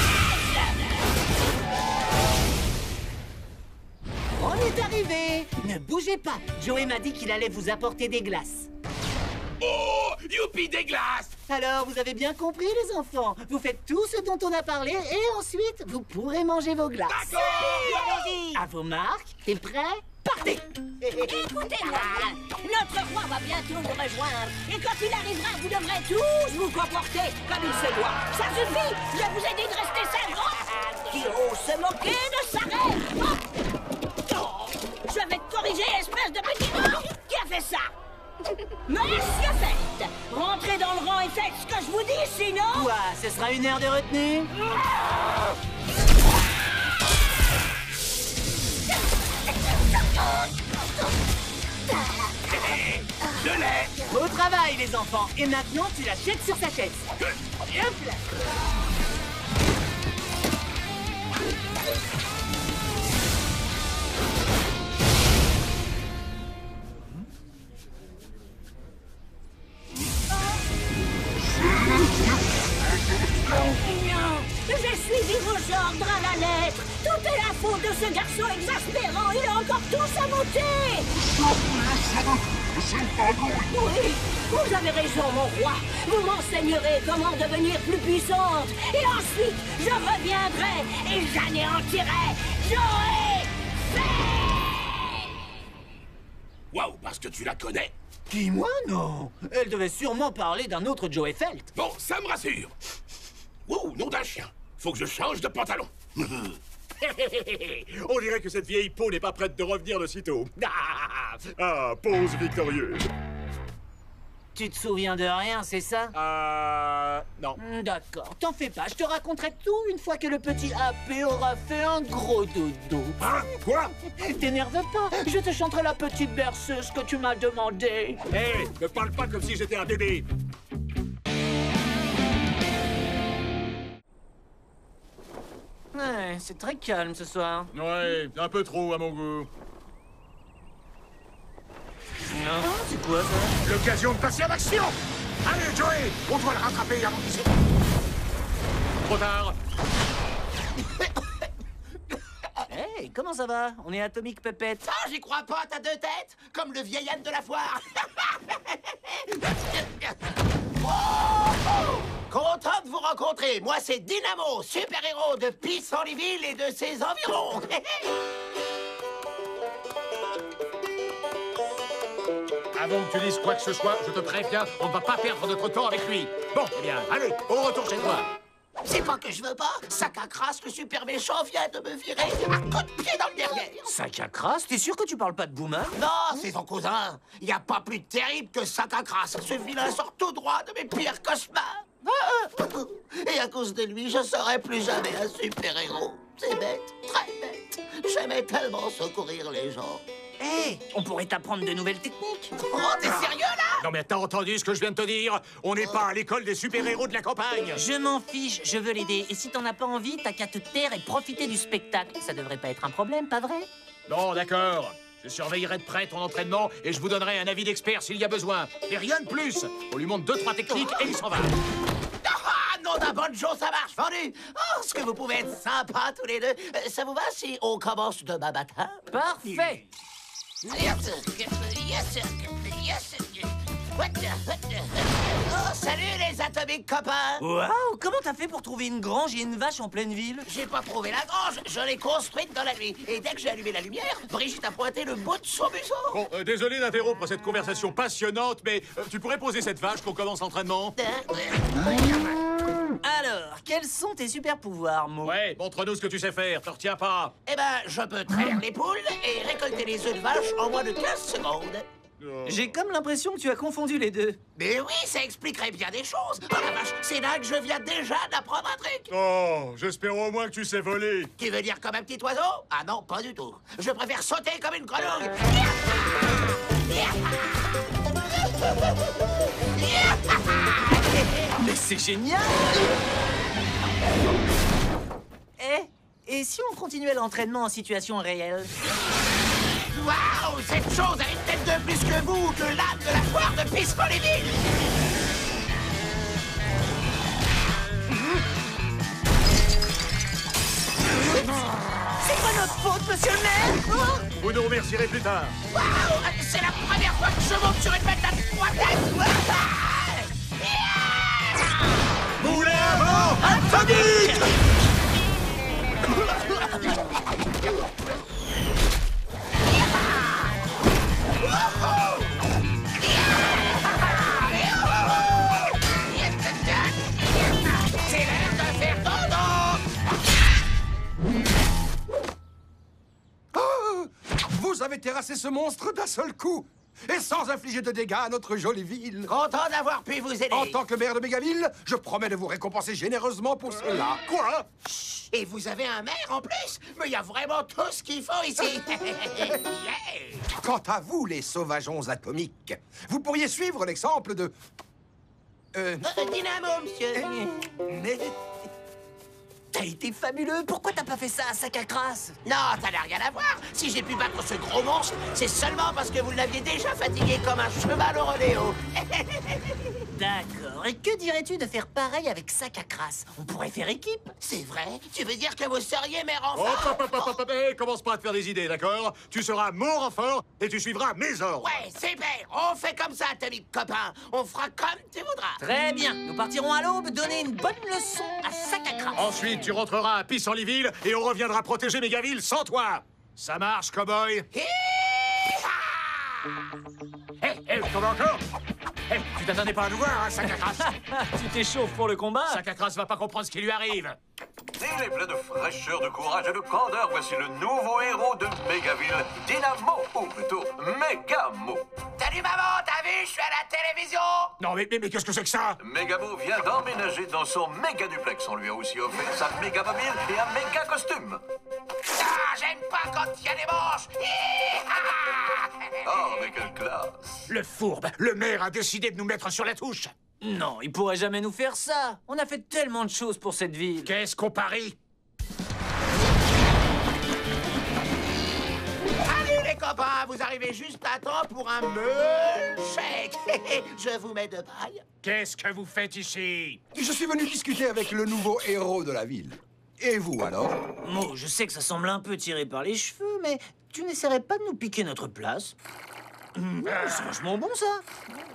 On est arrivé. Ne bougez pas. Joey m'a dit qu'il allait vous apporter des glaces. Oh, youpi, des glaces. Alors, vous avez bien compris, les enfants. Vous faites tout ce dont on a parlé et ensuite, vous pourrez manger vos glaces. D'accord. À vos marques. T'es prêt? Partez! Écoutez-moi bien, notre roi va bientôt nous rejoindre. Et quand il arrivera, vous devrez tous vous comporter comme il se doit. Ça suffit! Je vous ai dit de rester sage. Qui ose se moquer de sa reine? Je vais te corriger, espèce de petit mort! Qui a fait ça? Monsieur Felt, rentrez dans le rang et faites ce que je vous dis, sinon... Quoi? Ce sera une heure de retenue? Je l'ai. Beau travail, les enfants. Et maintenant, tu la jettes sur sa chaise. Hop là. Non, j'ai suivi vos ordres à la lettre. Tout est la faute de ce garçon exaspérant. Il a encore tout saboté. Oui, vous avez raison, mon roi. Vous m'enseignerez comment devenir plus puissante. Et ensuite, je reviendrai et j'anéantirai Joey Felt. Waouh, parce que tu la connais. Qui, moi? Non. Elle devait sûrement parler d'un autre Joey Felt. Bon, ça me rassure. Wow, nom d'un chien. Faut que je change de pantalon. On dirait que cette vieille peau n'est pas prête de revenir de sitôt. Ah, pose victorieuse. Tu te souviens de rien, c'est ça? Non. D'accord, t'en fais pas, je te raconterai tout une fois que le petit AP aura fait un gros dodo. Hein? Quoi? T'énerve pas, je te chanterai la petite berceuse que tu m'as demandé. Hé, hey, ne parle pas comme si j'étais un bébé. Ouais, c'est très calme ce soir. Ouais, un peu trop à mon goût. Non, c'est quoi ça? L'occasion de passer à l'action! Allez, Joey, on doit le rattraper avant qu'il se... Trop tard. Hey, comment ça va? On est Atomic Puppet. Ah, j'y crois pas, t'as deux têtes? Comme le vieil âne de la foire. Content de vous rencontrer. Moi, c'est Dynamo, super-héros de Pissenliville et de ses environs. Avant que tu dises quoi que ce soit, je te préviens, on ne va pas perdre notre temps avec lui. Bon, eh bien, allez, on retourne chez toi. C'est pas que je veux pas. Sac à crasse, le super méchant vient de me virer un coup de pied dans le derrière. Sac à crasse? T'es sûr que tu parles pas de Boomer? Non, c'est son cousin. Y a pas plus terrible que Sac à crasse. Ce vilain sort tout droit de mes pires cauchemars. Et à cause de lui, je serai plus jamais un super-héros. C'est bête, très bête. J'aimais tellement secourir les gens. Hé, on pourrait t'apprendre de nouvelles techniques. Oh, t'es sérieux, là? Non mais t'as entendu ce que je viens de te dire? On n'est pas à l'école des super-héros de la campagne. Je m'en fiche, je veux l'aider. Et si t'en as pas envie, t'as qu'à te taire et profiter du spectacle. Ça devrait pas être un problème, pas vrai? Non, d'accord. Je surveillerai de près ton entraînement et je vous donnerai un avis d'expert s'il y a besoin. Et rien de plus. On lui montre 2-3 techniques et il s'en va. Ah, non, d'un bon Joe, ça marche, vendu. Oh, est-ce que vous pouvez être sympas tous les deux? Ça vous va si on commence demain matin? Parfait. Yes, sir. Yes, sir. Yes, sir. Oh, salut les atomiques copains! Waouh, comment t'as fait pour trouver une grange et une vache en pleine ville? J'ai pas trouvé la grange, je l'ai construite dans la nuit. Et dès que j'ai allumé la lumière, Brigitte a pointé le bout de son museau. Bon, désolé d'interrompre cette conversation passionnante, mais tu pourrais poser cette vache qu'on commence l'entraînement? Alors, quels sont tes super pouvoirs, Mo? Ouais, montre-nous ce que tu sais faire, te retiens pas. Eh ben, je peux traire les poules et récolter les œufs de vache en moins de 15 secondes. J'ai comme l'impression que tu as confondu les deux. Mais oui, ça expliquerait bien des choses. Oh la vache, c'est là que je viens déjà d'apprendre un truc. Oh, j'espère au moins que tu sais voler. Tu veux dire comme un petit oiseau? Ah non, pas du tout. Je préfère sauter comme une grenouille. Mais c'est génial! Et si on continuait l'entraînement en situation réelle? Waouh! Cette chose a une tête de plus que vous, que l'âne de la foire de Pissenliville! C'est pas notre faute, monsieur le maire! Vous nous remercierez plus tard. Waouh! C'est la première fois que je monte sur une bête à 3 têtes! Moulin à vent atomique! C'est l'heure de faire dodo! Oh, vous avez terrassé ce monstre d'un seul coup et sans infliger de dégâts à notre jolie ville. Content d'avoir pu vous aider. En tant que maire de Mégaville, je promets de vous récompenser généreusement pour cela. Quoi? Et vous avez un maire en plus? Mais il y a vraiment tout ce qu'il faut ici. Yeah. Quant à vous, les sauvageons atomiques, vous pourriez suivre l'exemple de... Dynamo, monsieur. Mais... T'as été fabuleux! Pourquoi t'as pas fait ça à sac à crasse? Non, ça n'a rien à voir. Si j'ai pu battre ce gros monstre, c'est seulement parce que vous l'aviez déjà fatigué comme un cheval au rodéo. D'accord. Et que dirais-tu de faire pareil avec sac à crasse? On pourrait faire équipe. C'est vrai? Tu veux dire que vous seriez mes Oh, renforts? commence pas à te faire des idées, d'accord? Tu seras mon renfort et tu suivras mes ordres. Ouais, c'est bien. On fait comme ça, Atomique copain. On fera comme tu voudras. Très bien. Nous partirons à l'aube donner une bonne leçon à sac à crasse. Ensuite, tu rentreras à Pissenliville et on reviendra protéger Mégaville sans toi. Ça marche, cowboy? Hé, tu tombes encore? Hé, tu t'attendais pas à nous voir, hein, sac à crasse? Tu t'échauffes pour le combat? Sac à crasse va pas comprendre ce qui lui arrive. Il est plein de fraîcheur, de courage et de candeur. Voici le nouveau héros de Mégaville, Dynamo, ou plutôt Mégamo. Salut maman, t'as vu, je suis à la télévision. Non, mais qu'est-ce que c'est que ça? Mégamo vient d'emménager dans son méga duplex. On lui a aussi offert sa méga mobile et un méga costume. Ah, j'aime pas quand il y a des manches. Oh, mais quelle classe! Le fourbe, le maire a décidé de nous mettre sur la touche. Non, il pourrait jamais nous faire ça. On a fait tellement de choses pour cette ville. Qu'est-ce qu'on parie? Salut les copains, vous arrivez juste à temps pour un milkshake. Je vous mets de paille. Qu'est-ce que vous faites ici? Je suis venu discuter avec le nouveau héros de la ville. Et vous, alors? Mo, je sais que ça semble un peu tiré par les cheveux, mais tu n'essaierais pas de nous piquer notre place? C'est vachement bon, ça.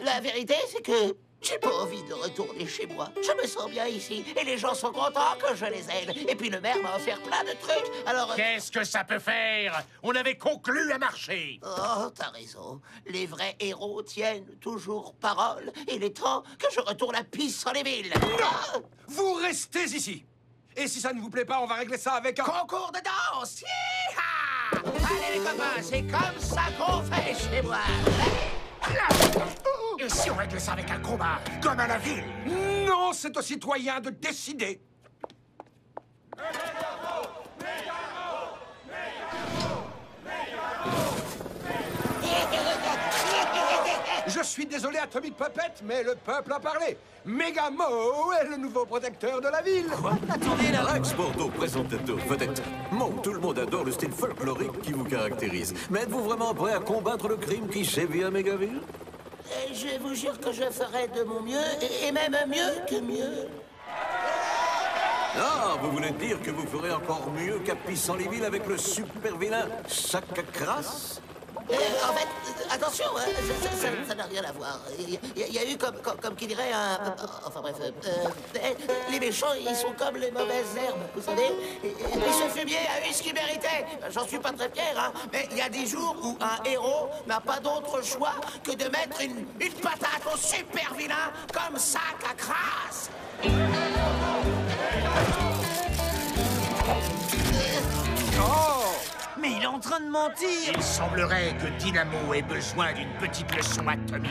La vérité, c'est que j'ai pas envie de retourner chez moi. Je me sens bien ici, et les gens sont contents que je les aide. Et puis le maire m'a offert plein de trucs, alors... Qu'est-ce que ça peut faire? On avait conclu un marché. Oh, t'as raison. Les vrais héros tiennent toujours parole. Il est temps que je retourne à Peace dans les villes. Ah! Vous restez ici. Et si ça ne vous plaît pas, on va régler ça avec un... Concours de danse. Hi-ha! Allez les copains, c'est comme ça qu'on fait chez moi. Et si on règle ça avec un combat, comme à la ville? Non, c'est aux citoyens de décider. Je suis désolé, Atomic Puppet, mais le peuple a parlé. Mégamo est le nouveau protecteur de la ville. Quoi? Attendez, là. Rex Bordeaux, présentateur, vedette. Bon, tout le monde adore le style folklorique qui vous caractérise. Mais êtes-vous vraiment prêt à combattre le crime qui sévit à Mégaville? Je vous jure que je ferai de mon mieux, et même mieux que mieux. Ah, vous voulez dire que vous ferez encore mieux qu'à Pissenliville avec le super vilain Sac à Crasse? En fait, attention, ça n'a rien à voir. Il y a eu comme qui dirait un... Enfin bref, les méchants, ils sont comme les mauvaises herbes, vous savez. Et ce fumier a eu ce qu'il méritait. J'en suis pas très fier, hein. Mais il y a des jours où un héros n'a pas d'autre choix que de mettre une patate au super vilain comme Sac à Crasse. Oh! Mais il est en train de mentir! Il semblerait que Dynamo ait besoin d'une petite leçon atomique.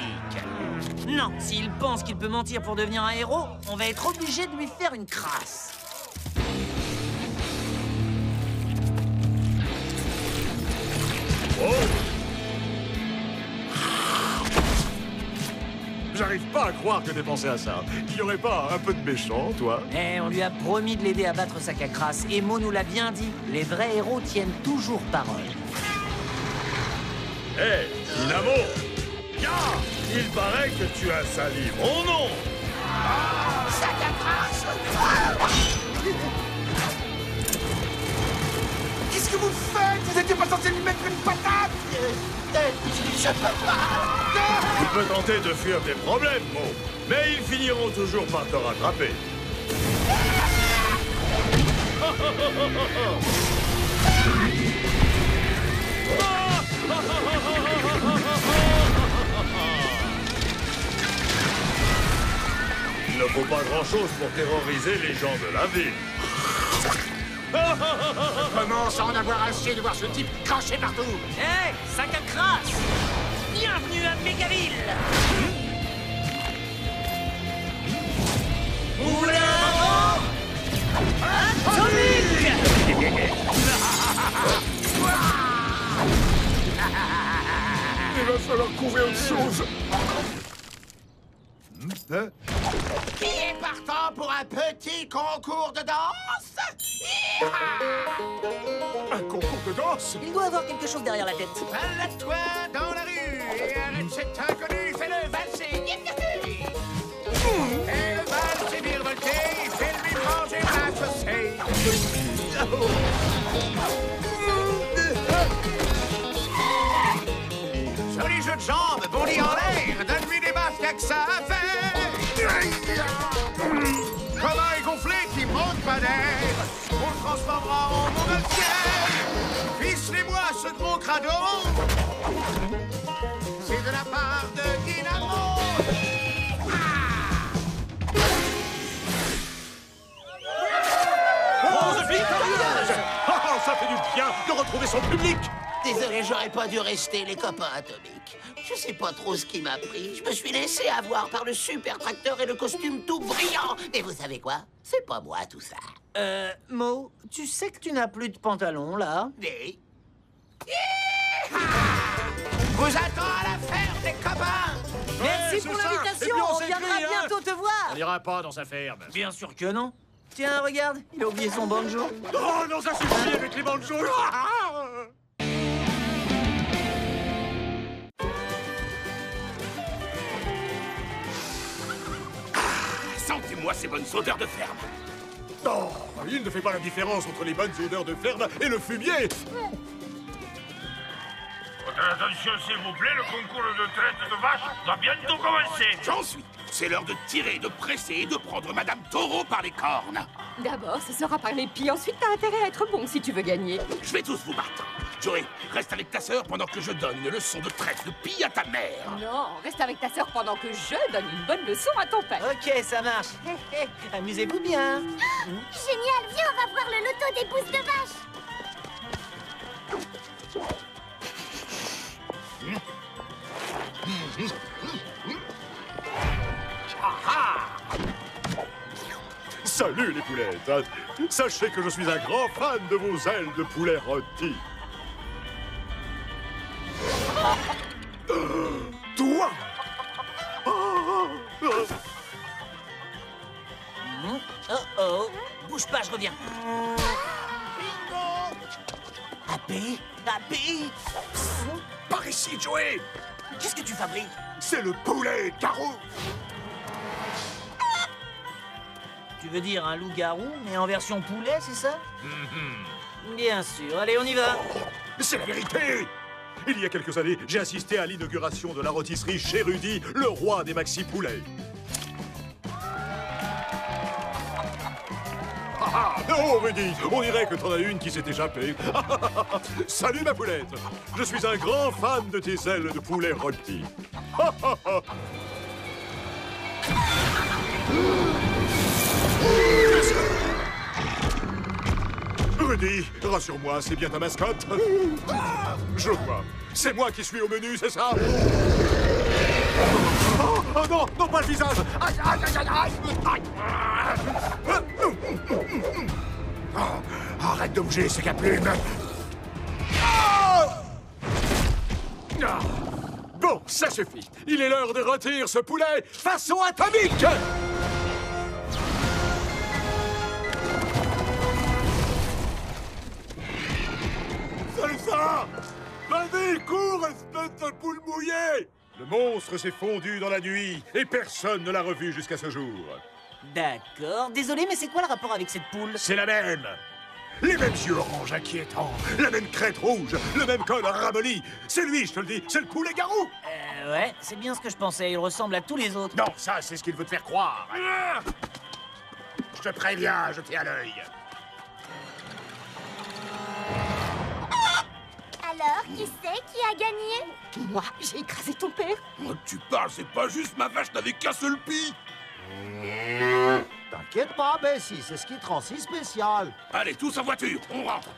Non, s'il pense qu'il peut mentir pour devenir un héros, on va être obligé de lui faire une crasse. Oh! J'arrive pas à croire que t'aies pensé à ça. Il y aurait pas un peu de méchant, toi? Eh, on lui a promis de l'aider à battre Sac à Crasse, et Mo nous l'a bien dit. Les vrais héros tiennent toujours parole. Hé, Dynamo! Viens! Il paraît que tu as sali mon nom! Sac à Crasse! Qu'est-ce que vous faites? Vous étiez pas censé lui mettre une patate? Je peux pas! Tu peux tenter de fuir tes problèmes, Mo, mais ils finiront toujours par te rattraper. Il ne faut pas grand-chose pour terroriser les gens de la ville. Je commence à en avoir assez de voir ce type cracher partout. Hé, Sac à Crasse! Bienvenue à Mégaville! Moulin atomique! Il va falloir trouver autre chose. Qui est partant pour un petit concours de danse? Un concours de danse? Il doit avoir quelque chose derrière la tête. Balade-toi dans la rue et arrête cet inconnu, fais-le valser. Et le bal s'est virevolté, fais-lui manger la chaussée. Joli jeu de jambes, bondi en l'air, donne-lui des basques que ça a fait. Comme un gonflé qui manque pas d'air, on le transformera en montgolfière. Ficelez-moi ce gros crado. C'est de la part de Dynamo. Oh, ça fait du bien de retrouver son public! Désolé, j'aurais pas dû rester, les copains atomiques. Je sais pas trop ce qui m'a pris. Je me suis laissé avoir par le super tracteur et le costume tout brillant. Mais vous savez quoi? C'est pas moi, tout ça. Mo, tu sais que tu n'as plus de pantalon, là? Mais... Vous attends à la ferme, les copains! Merci pour l'invitation, on viendra bientôt te voir! On n'ira pas dans sa ferme. Bien sûr que non. Tiens, regarde, il a oublié son banjo. Oh non, ça suffit avec les banjos. Sentez-moi ces bonnes odeurs de ferme. Oh, il ne fait pas la différence entre les bonnes odeurs de ferme et le fumier. Votre attention, s'il vous plaît, le concours de traite de vache va bientôt commencer. J'en suis. C'est l'heure de tirer, de presser et de prendre Madame Taureau par les cornes. D'abord, ce sera par les pieds. Ensuite, t'as intérêt à être bon si tu veux gagner. Je vais tous vous battre. Joey, reste avec ta sœur pendant que je donne une leçon de traite de pie à ta mère. Non, reste avec ta sœur pendant que je donne une bonne leçon à ton père. Ok, ça marche. Amusez-vous bien. Génial, viens, on va voir le loto des pousses de vache. Salut les poulettes. Sachez que je suis un grand fan de vos ailes de poulet rôti. Toi! Oh, bouge pas, je reviens. Abé, Par ici, Joey! Qu'est-ce que tu fabriques? C'est le poulet garou! Tu veux dire un loup-garou, mais en version poulet, c'est ça? Bien sûr. Allez, on y va. C'est la vérité! Il y a quelques années, j'ai assisté à l'inauguration de la rôtisserie chez Rudy, le roi des maxi-poulets. Oh, Rudy, on dirait que t'en as une qui s'est échappée. Salut, ma poulette. Je suis un grand fan de tes ailes de poulet rôti. Rudy, rassure-moi, c'est bien ta mascotte? Je vois. C'est moi qui suis au menu, c'est ça? Oh non, non, pas le visage! Aïe, aïe, aïe, aïe, aïe, aïe. Oh, arrête de bouger, c'est Caplume. Bon, ça suffit. Il est l'heure de rôtir ce poulet façon atomique! C'est ça! Vas-y, cours, espèce de poule mouillée! Le monstre s'est fondu dans la nuit et personne ne l'a revu jusqu'à ce jour. D'accord. Désolé, mais c'est quoi le rapport avec cette poule? C'est la même. Les mêmes yeux orange inquiétants, la même crête rouge, le même col ramolli. C'est lui, je te le dis, c'est le poulet garou. Ouais, c'est bien ce que je pensais. Il ressemble à tous les autres. Non, ça, c'est ce qu'il veut te faire croire. Je te préviens, je t'ai à l'œil. Alors, qui c'est qui a gagné? Moi, j'ai écrasé ton père. Oh, tu parles, c'est pas juste, ma vache n'avait qu'un seul pis. T'inquiète pas, Bessie, c'est ce qui te rend si spécial. Allez, tous en voiture, on rentre.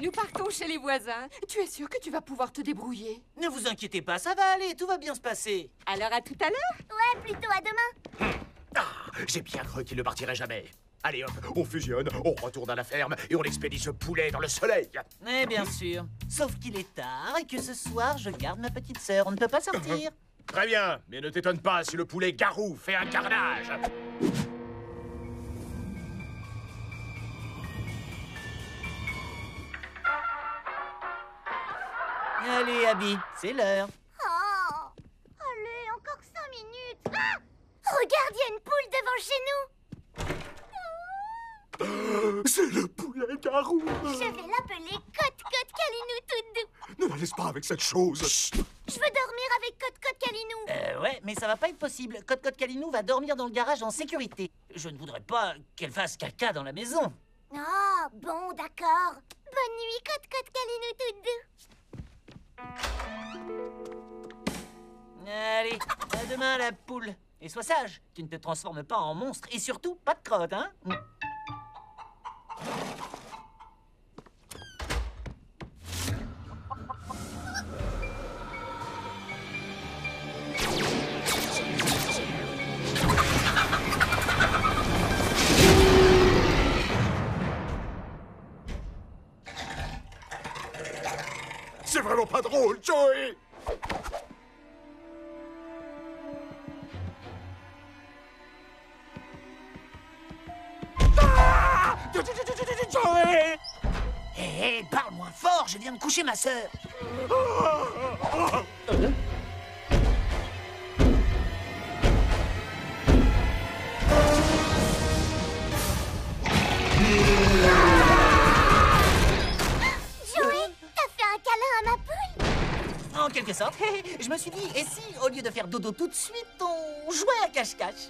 Nous partons chez les voisins. Tu es sûr que tu vas pouvoir te débrouiller? Ne vous inquiétez pas, ça va aller, tout va bien se passer. Alors à tout à l'heure? Ouais, plutôt à demain. J'ai bien cru qu'il ne partirait jamais. Allez hop, on fusionne, on retourne à la ferme et on expédie ce poulet dans le soleil. Eh bien sûr. Sauf qu'il est tard et que ce soir, je garde ma petite sœur. On ne peut pas sortir. Très bien, mais ne t'étonne pas si le poulet garou fait un carnage. Allez, Abby, c'est l'heure. Oh, allez, encore 5 minutes. Ah, regarde, il y a une poule devant chez nous. C'est le poulet garou. Je vais l'appeler Cote-Cote Calinou tout doux. Ne la laisse pas avec cette chose. Chut. Je veux dormir avec Cote-Cote Calinou. Ouais, mais ça va pas être possible. Cote-Cote Calinou va dormir dans le garage en sécurité. Je ne voudrais pas qu'elle fasse caca dans la maison. Ah, bon, d'accord. Bonne nuit, Cote-Cote Calinou tout doux. Allez, à demain la poule. Et sois sage, tu ne te transformes pas en monstre et surtout pas de crotte, hein? C'est vraiment pas drôle, Joey! Ah! Joey! Hé, parle moins fort, je viens de coucher ma sœur. En quelque sorte, je me suis dit, et si, au lieu de faire dodo tout de suite, on jouait à cache-cache?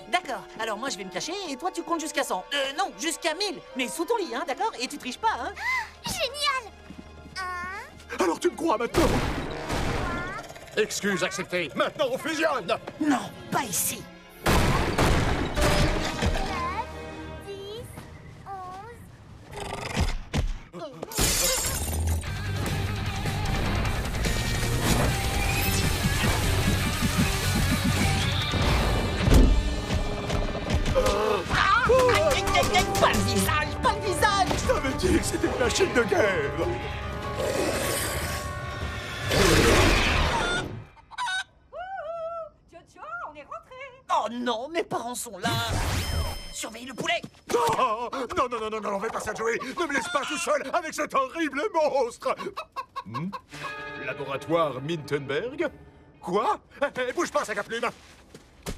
D'accord, alors moi je vais me cacher et toi tu comptes jusqu'à 100. Non, jusqu'à 1000, mais sous ton lit, hein, d'accord? Et tu triches pas, hein? Génial! Alors tu me crois maintenant? Excuse acceptée. Maintenant on fusionne! Non, pas ici. 10, 11... Pas le visage, pas le visage! Ça veut dire que c'était une machine de guerre! Jojo, on est rentré! Oh non, mes parents sont là! Surveille le poulet! Oh, non, non, non, non, non, fais pas ça, Joey! Ne me laisse pas tout seul avec cet horrible monstre! Laboratoire Mintenberg? Quoi? Bouge pas, sac à plume!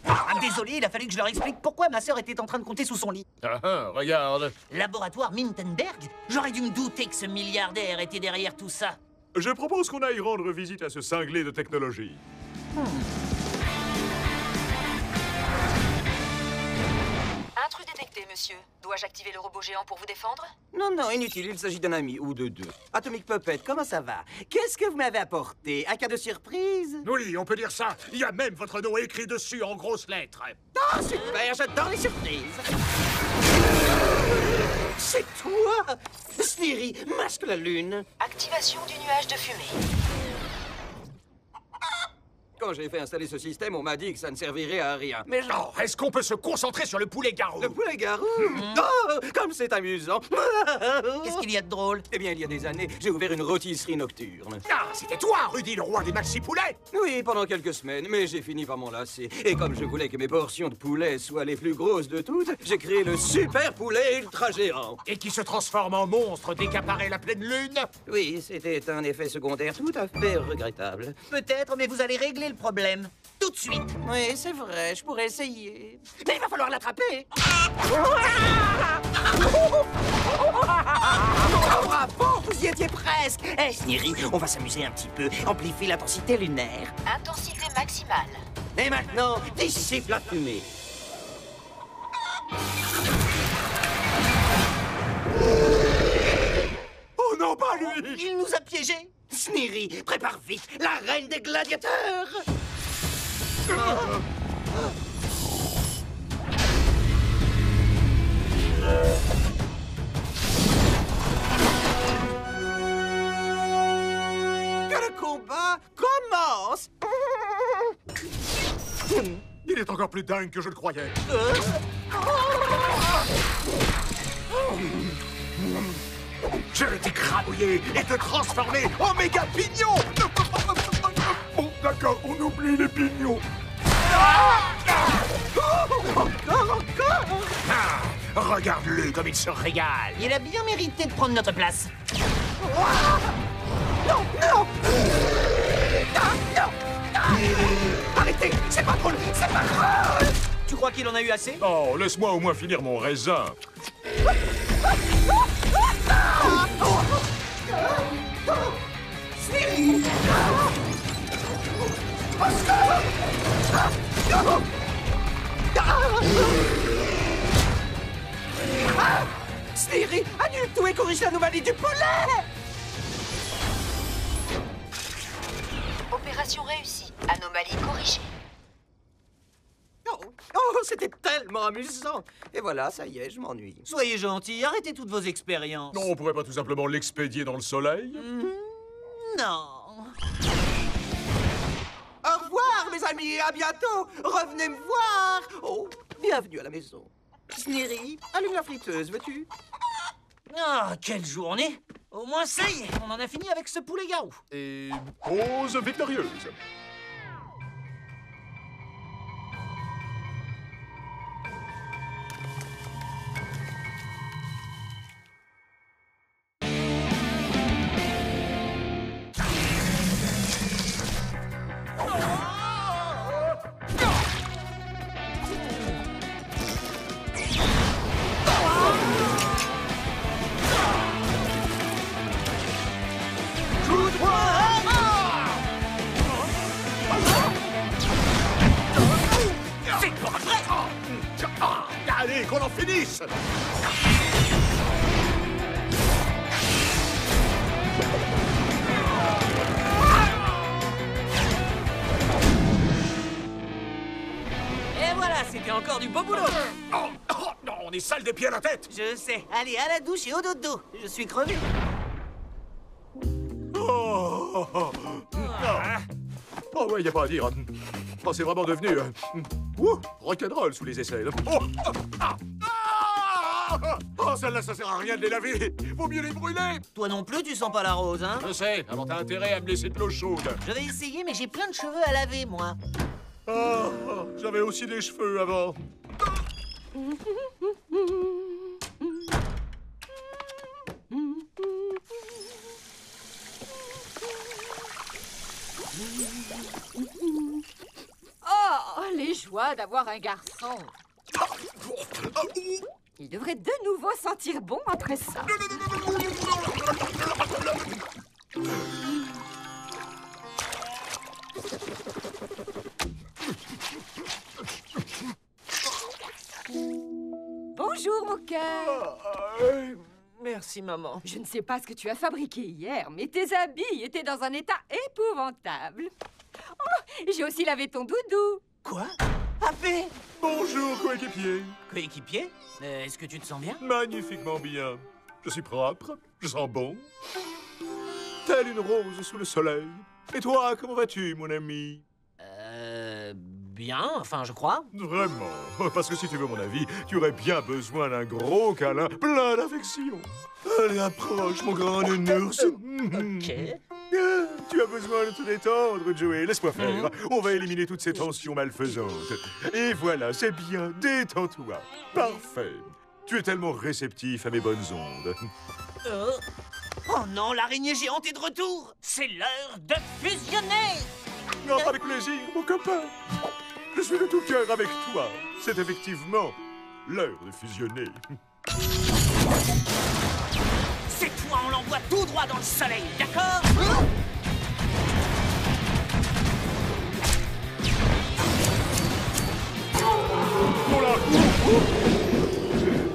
Ah, désolé, il a fallu que je leur explique pourquoi ma sœur était en train de compter sous son lit. Ah, regarde. Laboratoire Mintenberg? J'aurais dû me douter que ce milliardaire était derrière tout ça. Je propose qu'on aille rendre visite à ce cinglé de technologie. Intrus détecté, monsieur. Dois-je activer le robot géant pour vous défendre? Non, non, inutile, il s'agit d'un ami ou de deux. Atomic Puppet, comment ça va? Qu'est-ce que vous m'avez apporté? Un cadeau surprise? Oui, on peut dire ça. Il y a même votre nom écrit dessus en grosses lettres. Oh, super, j'adore les surprises! C'est toi! Sneery, masque la lune! Activation du nuage de fumée. Quand j'ai fait installer ce système, on m'a dit que ça ne servirait à rien. Mais Oh, est-ce qu'on peut se concentrer sur le poulet garou? Le poulet garou? Oh, comme c'est amusant! Qu'est-ce qu'il y a de drôle? Eh bien, il y a des années, j'ai ouvert une rôtisserie nocturne. Ah, c'était toi, Rudy, le roi des maxi-poulets? Oui, pendant quelques semaines, mais j'ai fini par m'en lasser. Et comme je voulais que mes portions de poulet soient les plus grosses de toutes, j'ai créé le super poulet ultra géant. Et qui se transforme en monstre dès qu'apparaît la pleine lune? Oui, c'était un effet secondaire tout à fait regrettable. Peut-être, mais vous allez régler le problème. Tout de suite. Oui, c'est vrai, je pourrais essayer. Mais il va falloir l'attraper. Bravo, vous y étiez presque. Eh, Sneery, on va s'amuser un petit peu. Amplifie l'intensité lunaire. Intensité maximale. Et maintenant, dissipe la fumée. Oh non, pas lui! Il nous a piégés. Sneery, prépare vite la reine des gladiateurs. Que le combat commence. Il est encore plus dingue que je le croyais. Je vais t'écrabouiller et te transformer en méga pignon. Bon, d'accord, on oublie les pignons. Ah, regarde-le comme il se régale. Il a bien mérité de prendre notre place. Non, non. Arrêtez, c'est pas drôle, c'est pas drôle. Tu crois qu'il en a eu assez? Oh, laisse-moi au moins finir mon raisin. Sneery! Sneery, annule tout et corrige l'anomalie du poulet! Opération réussie. Anomalie corrigée. tellement amusant. Et voilà, ça y est, je m'ennuie. Soyez gentil, arrêtez toutes vos expériences. Non, on pourrait pas tout simplement l'expédier dans le soleil? Non. Au revoir, mes amis, à bientôt. Revenez me voir. Oh, bienvenue à la maison. Sneery, allume la friteuse, veux-tu? Ah, quelle journée! Au moins, ça y est, on en a fini avec ce poulet-garou. Et pause victorieuse. C'est pas vrai! Allez, qu'on en finisse! Et voilà, c'était encore du beau boulot. Oh, non, on est sale des pieds à la tête! Je sais. Allez, à la douche et au dodo. Je suis crevé. Oh ouais, y a pas à dire. Oh, c'est vraiment devenu... rock'n'roll sous les aisselles. Oh, celle-là, ça sert à rien de les laver. Vaut mieux les brûler. Toi non plus, tu sens pas la rose, hein? Je sais, alors t'as intérêt à me laisser de l'eau chaude. Je vais essayer, mais j'ai plein de cheveux à laver, moi. J'avais aussi des cheveux avant. Oh, les joies d'avoir un garçon. Il devrait de nouveau sentir bon après ça. Bonjour, mon cœur. Merci, maman. Je ne sais pas ce que tu as fabriqué hier, mais tes habits étaient dans un état épouvantable. Oh, j'ai aussi lavé ton doudou. Quoi? Happé? Bonjour, coéquipier. Coéquipier? Est-ce que tu te sens bien? Magnifiquement bien. Je suis propre, je sens bon. Telle une rose sous le soleil. Et toi, comment vas-tu, mon ami? Bien, enfin, je crois. Vraiment. Parce que si tu veux mon avis, tu aurais bien besoin d'un gros câlin plein d'affection. Allez, approche, mon grand nounours. Ok. Tu as besoin de te détendre, Joey. Laisse-moi faire. On va éliminer toutes ces tensions malfaisantes. Et voilà, c'est bien. Détends-toi. Parfait. Tu es tellement réceptif à mes bonnes ondes. Oh non, l'araignée géante est de retour. C'est l'heure de fusionner. Non, avec plaisir, mon copain. Je suis de tout cœur avec toi. C'est effectivement l'heure de fusionner. C'est toi, on l'envoie tout droit dans le soleil, d'accord?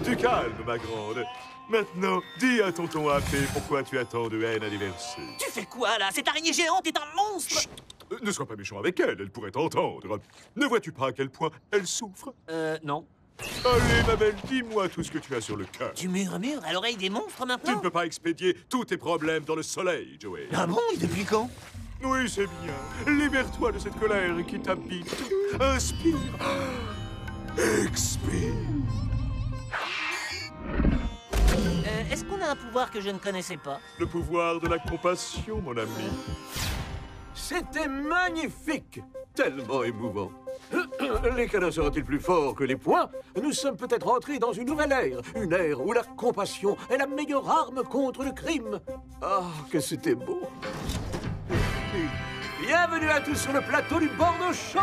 Tu calmes, ma grande. Maintenant, dis à tonton AP pourquoi tu as tant de haine à déverser. Tu fais quoi, là? Cette araignée géante est un monstre. Chut. Ne sois pas méchant avec elle, elle pourrait t'entendre. Ne vois-tu pas à quel point elle souffre? Non. Allez, ma belle, dis-moi tout ce que tu as sur le cœur. Tu murmures à l'oreille des monstres maintenant? Tu ne peux pas expédier tous tes problèmes dans le soleil, Joey. Ah bon? Et depuis quand? Oui, c'est bien. Libère-toi de cette colère qui t'habite. Inspire. Expire. Est-ce qu'on a un pouvoir que je ne connaissais pas? Le pouvoir de la compassion, mon ami. C'était magnifique! Tellement émouvant. Les câlins seraient-ils plus forts que les poings? Nous sommes peut-être entrés dans une nouvelle ère. Une ère où la compassion est la meilleure arme contre le crime. Ah, que c'était beau! Bienvenue à tous sur le plateau du Bordeaux Show!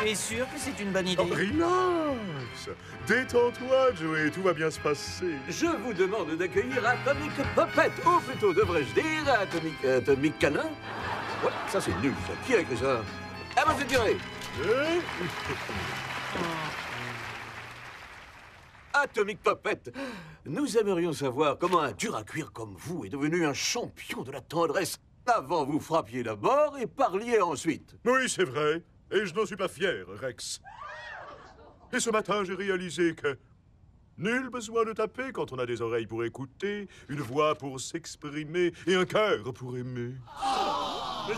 Tu es sûr que c'est une bonne idée? Relax. Détends-toi, Joey, tout va bien se passer. Je vous demande d'accueillir Atomic Puppet, ou plutôt devrais-je dire Atomic Canin? Ouais, ça c'est nul, ça. Qui a écrit ça? Ah, bah, c'est tiré. Atomic Puppet, nous aimerions savoir comment un dur à cuire comme vous est devenu un champion de la tendresse. Avant, vous frappiez d'abord et parliez ensuite. Oui, c'est vrai. Et je n'en suis pas fier, Rex. Et ce matin, j'ai réalisé que nul besoin de taper quand on a des oreilles pour écouter, une voix pour s'exprimer et un cœur pour aimer.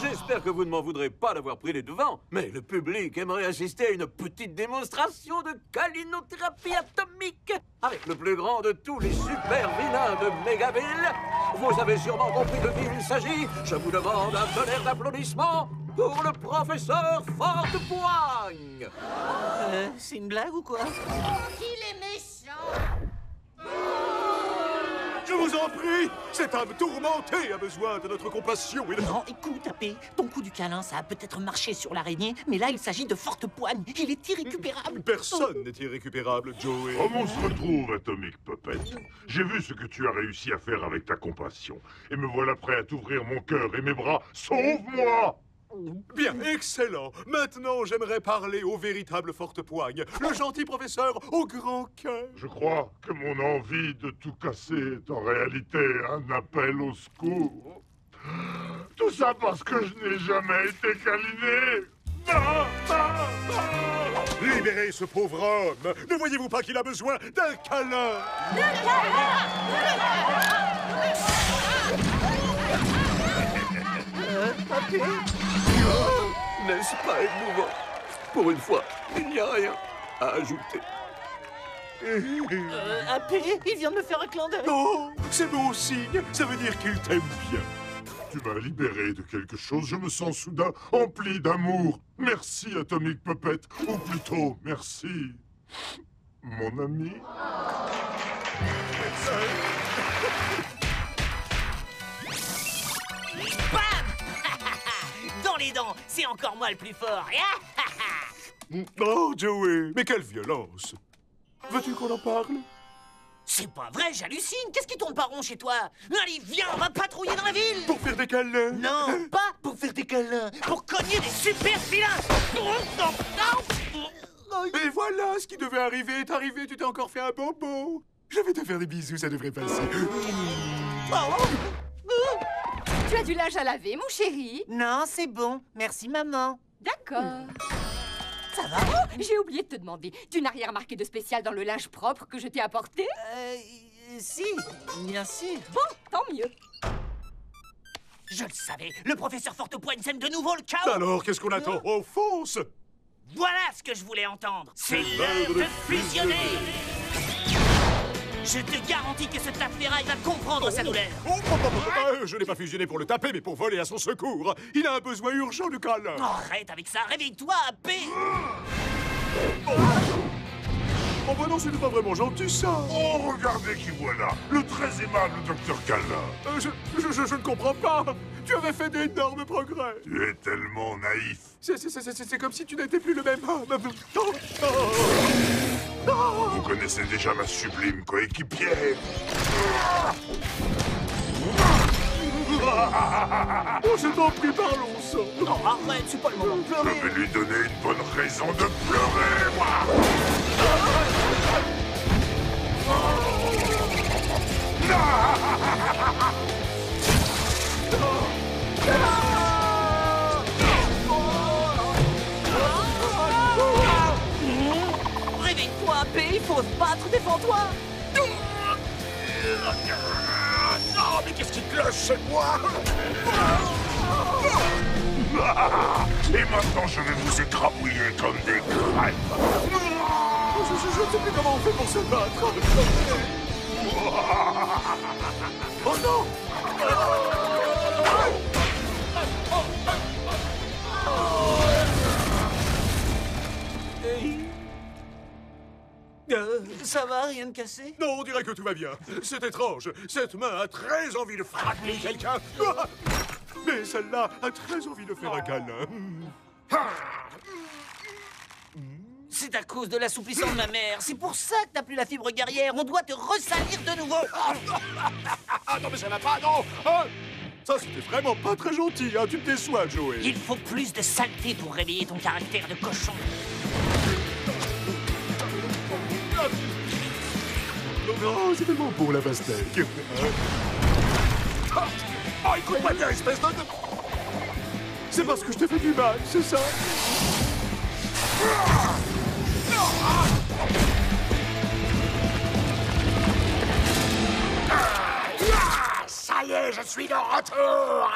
J'espère que vous ne m'en voudrez pas d'avoir pris les devants, mais le public aimerait assister à une petite démonstration de câlinothérapie atomique avec le plus grand de tous les super vilains de Mégaville. Vous avez sûrement compris de qui il s'agit. Je vous demande un tonnerre d'applaudissements pour le professeur Fortepoigne. C'est une blague ou quoi? Il est méchant. Je vous en prie, cette âme tourmentée a besoin de notre compassion et de... Non, écoute, AP, ton coup du câlin, ça a peut-être marché sur l'araignée, mais là, il s'agit de Fortepoigne. Il est irrécupérable. Personne n'est irrécupérable, Joey. Comment on se retrouve, Atomic Puppet? J'ai vu ce que tu as réussi à faire avec ta compassion. Et me voilà prêt à t'ouvrir mon cœur et mes bras. Sauve-moi! Bien, excellent. Maintenant, j'aimerais parler au véritable Fortepoigne, le gentil professeur au grand cœur. Je crois que mon envie de tout casser est en réalité un appel au secours. Tout ça parce que je n'ai jamais été câliné. Non, non, non. Libérez ce pauvre homme. Ne voyez-vous pas qu'il a besoin d'un câlin? Papy? N'est-ce pas émouvant? Pour une fois, il n'y a rien à ajouter. AP, il vient de me faire un clin d'œil. Oh, c'est bon signe. Ça veut dire qu'il t'aime bien. Tu m'as libéré de quelque chose. Je me sens soudain empli d'amour. Merci, Atomic Puppet. Ou plutôt, merci, mon ami. Dans les dents, c'est encore moi le plus fort. Oh, Joey, mais quelle violence. Veux-tu qu'on en parle? C'est pas vrai, j'hallucine. Qu'est-ce qui tourne pas rond chez toi? Allez, viens, on va patrouiller dans la ville. Pour faire des câlins? Non, pas pour faire des câlins. Pour cogner des super filins. Et voilà, ce qui devait arriver est arrivé. Tu t'es encore fait un bobo. Je vais te faire des bisous, ça devrait passer. Tu as du linge à laver, mon chéri? Non, c'est bon. Merci, maman. D'accord. Ça va? Oh, j'ai oublié de te demander. Tu n'as rien remarqué de spécial dans le linge propre que je t'ai apporté? Si, bien sûr. Bon, tant mieux. Je le savais, le professeur Fortepoigne sème de nouveau le chaos. Alors, qu'est-ce qu'on attend? Oh, fonce! Voilà ce que je voulais entendre. C'est l'heure de fusionner. Je te garantis que ce tape-ferraille va comprendre sa douleur. Je n'ai pas fusionné pour le taper, mais pour voler à son secours. Il a un besoin urgent de câlin. Arrête avec ça, réveille-toi, AP. Oh bah non, ce n'est pas vraiment gentil, ça. Oh, regardez qui voilà, le très aimable Dr. Câlin. Je ne comprends pas. Tu avais fait d'énormes progrès. Tu es tellement naïf. C'est comme si tu n'étais plus le même homme. Vous connaissez déjà ma sublime coéquipière. Oh, je t'en prie, parlons ça. Non, arrête, c'est pas le moment de pleurer. Je vais lui donner une bonne raison de pleurer, moi. Réveille-toi, AP, il faut se battre, défends-toi. Non, mais qu'est-ce qui cloche chez moi? Et maintenant, je vais vous écrabouiller comme des crêpes. Je ne sais plus comment on fait pour se battre. Oh non! Ça va, rien de cassé? Non, on dirait que tout va bien. C'est étrange. Cette main a très envie de frapper quelqu'un. Mais celle-là a très envie de faire un câlin. C'est à cause de l'assouplissement de ma mère. C'est pour ça que t'as plus la fibre guerrière. On doit te ressalir de nouveau. Ah non, mais ça va pas, non. Ça, c'était vraiment pas très gentil, hein. Tu me déçois, Joey. Il faut plus de saleté pour réveiller ton caractère de cochon. Oh, c'est tellement beau, la pastèque. Oh, écoute-moi bien, espèce de... C'est parce que je t'ai fait du mal, c'est ça? Ça y est, je suis de retour.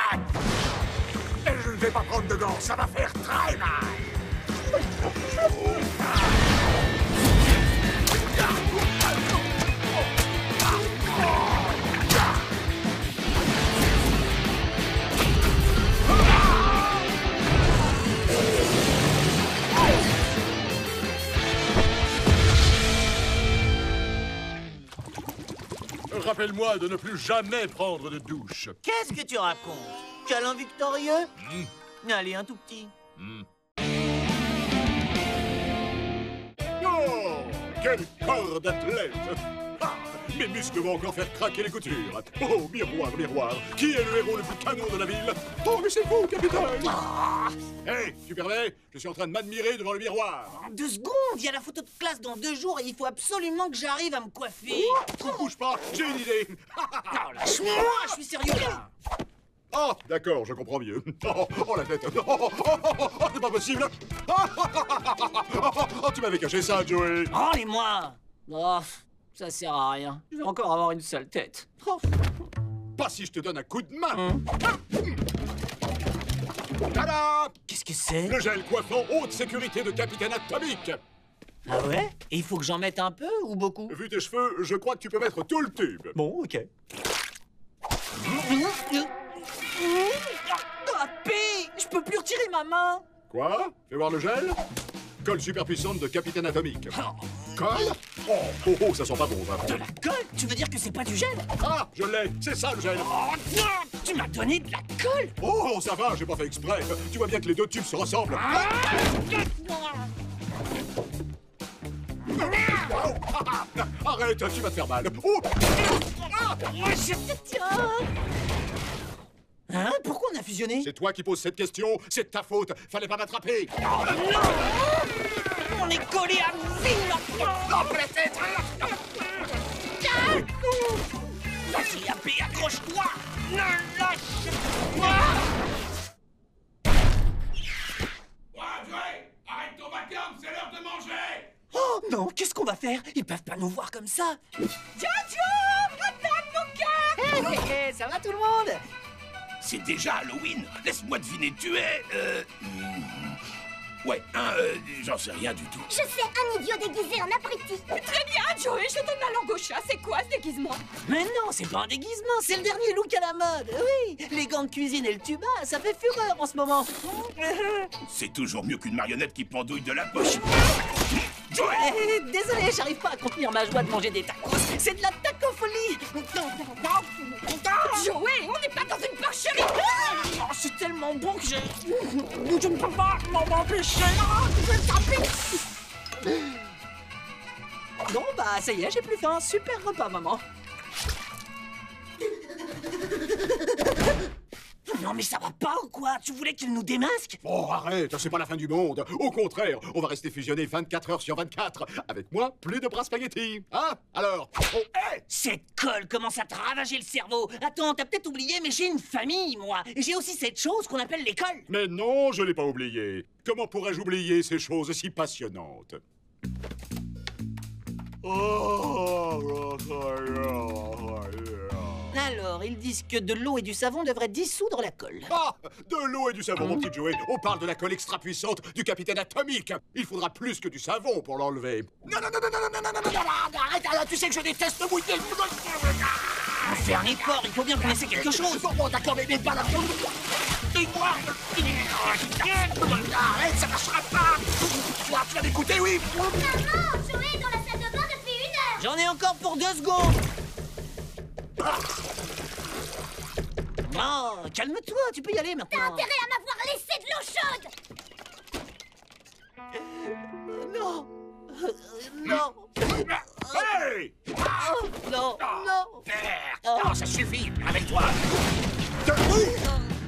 Et je ne vais pas prendre de gants, ça va faire très mal. Rappelle-moi de ne plus jamais prendre de douche. Qu'est-ce que tu racontes? Câlin victorieux? Allez, un tout petit. Oh, quel corps d'athlète! Ah, mes muscles vont encore faire craquer les coutures. Oh, miroir, miroir, qui est le héros le plus canon de la ville? Oh, mais c'est vous, capitaine! Hé, tu permets? Je suis en train de m'admirer devant le miroir. 2 secondes, il y a la photo de classe dans 2 jours et il faut absolument que j'arrive à me coiffer. Ne bouge pas, j'ai une idée. Oh, lâche-moi, je suis sérieux là. Oh, d'accord, je comprends mieux. Oh, la tête. Oh, c'est pas possible. Oh, tu m'avais caché ça, Joey. Rendez-moi. Oh, ça sert à rien. Je vais encore avoir une sale tête. Oh. Pas si je te donne un coup de main. Tada! Qu'est-ce que c'est? Le gel coiffant haute sécurité de Capitaine Atomique. Ah ouais? Et il faut que j'en mette un peu ou beaucoup? Vu tes cheveux, je crois que tu peux mettre tout le tube. Bon, ok. Ah, P! Je peux plus retirer ma main! Quoi? Fais voir le gel? Colle super puissante de Capitaine Atomique. Colle? Oh, ça sent pas bon, ça. De la colle? Tu veux dire que c'est pas du gel? Ah, je l'ai, c'est ça le gel. Oh non! Tu m'as donné de la colle? Oh, ça va, j'ai pas fait exprès. Tu vois bien que les 2 tubes se ressemblent. Arrête, tu vas te faire mal. Oh! Je te tiens! Hein? Pourquoi on a fusionné? C'est toi qui poses cette question, c'est de ta faute. Fallait pas m'attraper. Oh non! On est collés à vie maintenant! peut-être. Vas-y, AP, accroche-toi! Ne lâche pas! Arrête ton vacarme, c'est l'heure de manger. Oh non, qu'est-ce qu'on va faire? Ils peuvent pas nous voir comme ça! Jojo! Attaque mon cœur! Hé, ça va tout le monde? C'est déjà Halloween. Laisse-moi deviner, tu es... Ouais, j'en sais rien du tout. Je sais, un idiot déguisé en abruti. Très bien, Joey, je donne ma langue au chat. C'est quoi ce déguisement? Mais non, c'est pas un déguisement, c'est le dernier look à la mode. Oui, les gants de cuisine et le tuba, ça fait fureur en ce moment. C'est toujours mieux qu'une marionnette qui pendouille de la poche. Désolé, j'arrive pas à contenir ma joie de manger des tacos. C'est de la tacopholie. Joey, on n'est pas dans une porcherie. Oh, c'est tellement bon que je ne peux pas m'en empêcher. Je vais me taper. Bon, bah, ça y est, j'ai plus faim. Super repas, maman. Non mais ça va pas ou quoi? Tu voulais qu'il nous démasque? Oh, arrête, c'est pas la fin du monde. Au contraire, on va rester fusionnés 24 heures sur 24. Avec moi, plus de bras spaghetti. Hein? Alors? Oh, hey! Cette colle commence à te ravager le cerveau. Attends, t'as peut-être oublié, mais j'ai une famille, moi. Et j'ai aussi cette chose qu'on appelle l'école. Mais non, je l'ai pas oublié. Comment pourrais-je oublier ces choses si passionnantes? Alors, ils disent que de l'eau et du savon devraient dissoudre la colle. Ah! De l'eau et du savon, mon petit Joey. On parle de la colle extra puissante du Capitaine Atomique. Il faudra plus que du savon pour l'enlever. Non, arrête, tu sais que je déteste mouiller. Faire un effort, il faut bien connaître quelque chose. Bon, d'accord, mais pas la faute. Arrête, ça marchera pas. Tu vas m'écouter, oui. Maman, Joey est dans la salle de bain depuis 1 heure. J'en ai encore pour 2 secondes. Non, calme-toi, tu peux y aller maintenant. T'as intérêt à m'avoir laissé de l'eau chaude. Non. Non. Hey! Non, non. Non, ça suffit, avec toi. Debout!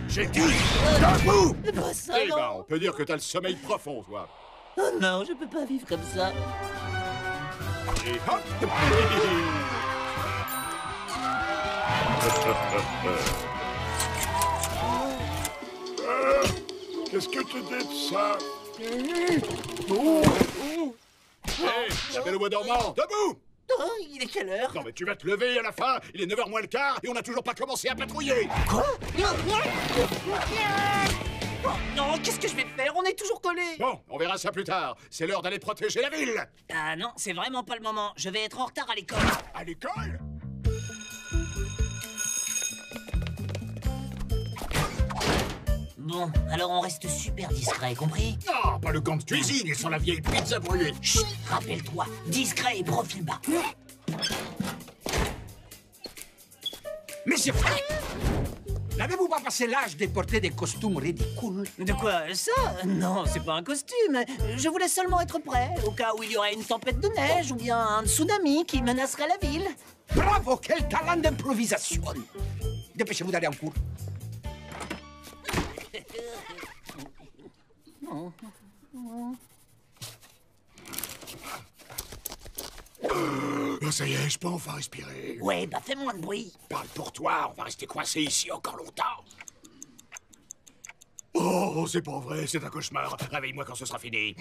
J'ai dit debout! Pas ça, Eh ben, non. on peut dire que t'as le sommeil profond, toi. Oh non, je peux pas vivre comme ça. Et hop! Qu'est-ce que tu dis de ça? Hé, j'appelle le bois dormant. Debout! Oh, il est quelle heure? Non mais tu vas te lever à la fin. Il est 9h moins le quart et on n'a toujours pas commencé à patrouiller. Quoi? Oh non, qu'est-ce que je vais faire? On est toujours collés. Bon, on verra ça plus tard. C'est l'heure d'aller protéger la ville. Ah non, c'est vraiment pas le moment. Je vais être en retard à l'école. À l'école? Bon, alors on reste super discret, compris? Non, pas le gant de cuisine et sans la vieille pizza brûlée. Chut, rappelle-toi, discret et profil bas. Mais c'est vrai! N'avez-vous pas passé l'âge de porter des costumes ridicules? De quoi? Ça? Non, c'est pas un costume. Je voulais seulement être prêt, au cas où il y aurait une tempête de neige ou bien un tsunami qui menacerait la ville. Bravo, quel talent d'improvisation! Dépêchez-vous d'aller en cours. Oh, ça y est, je peux enfin respirer. Ouais, bah fais moins de bruit. Parle pour toi, on va rester coincé ici encore longtemps. Oh, c'est pas vrai, c'est un cauchemar. Réveille-moi quand ce sera fini.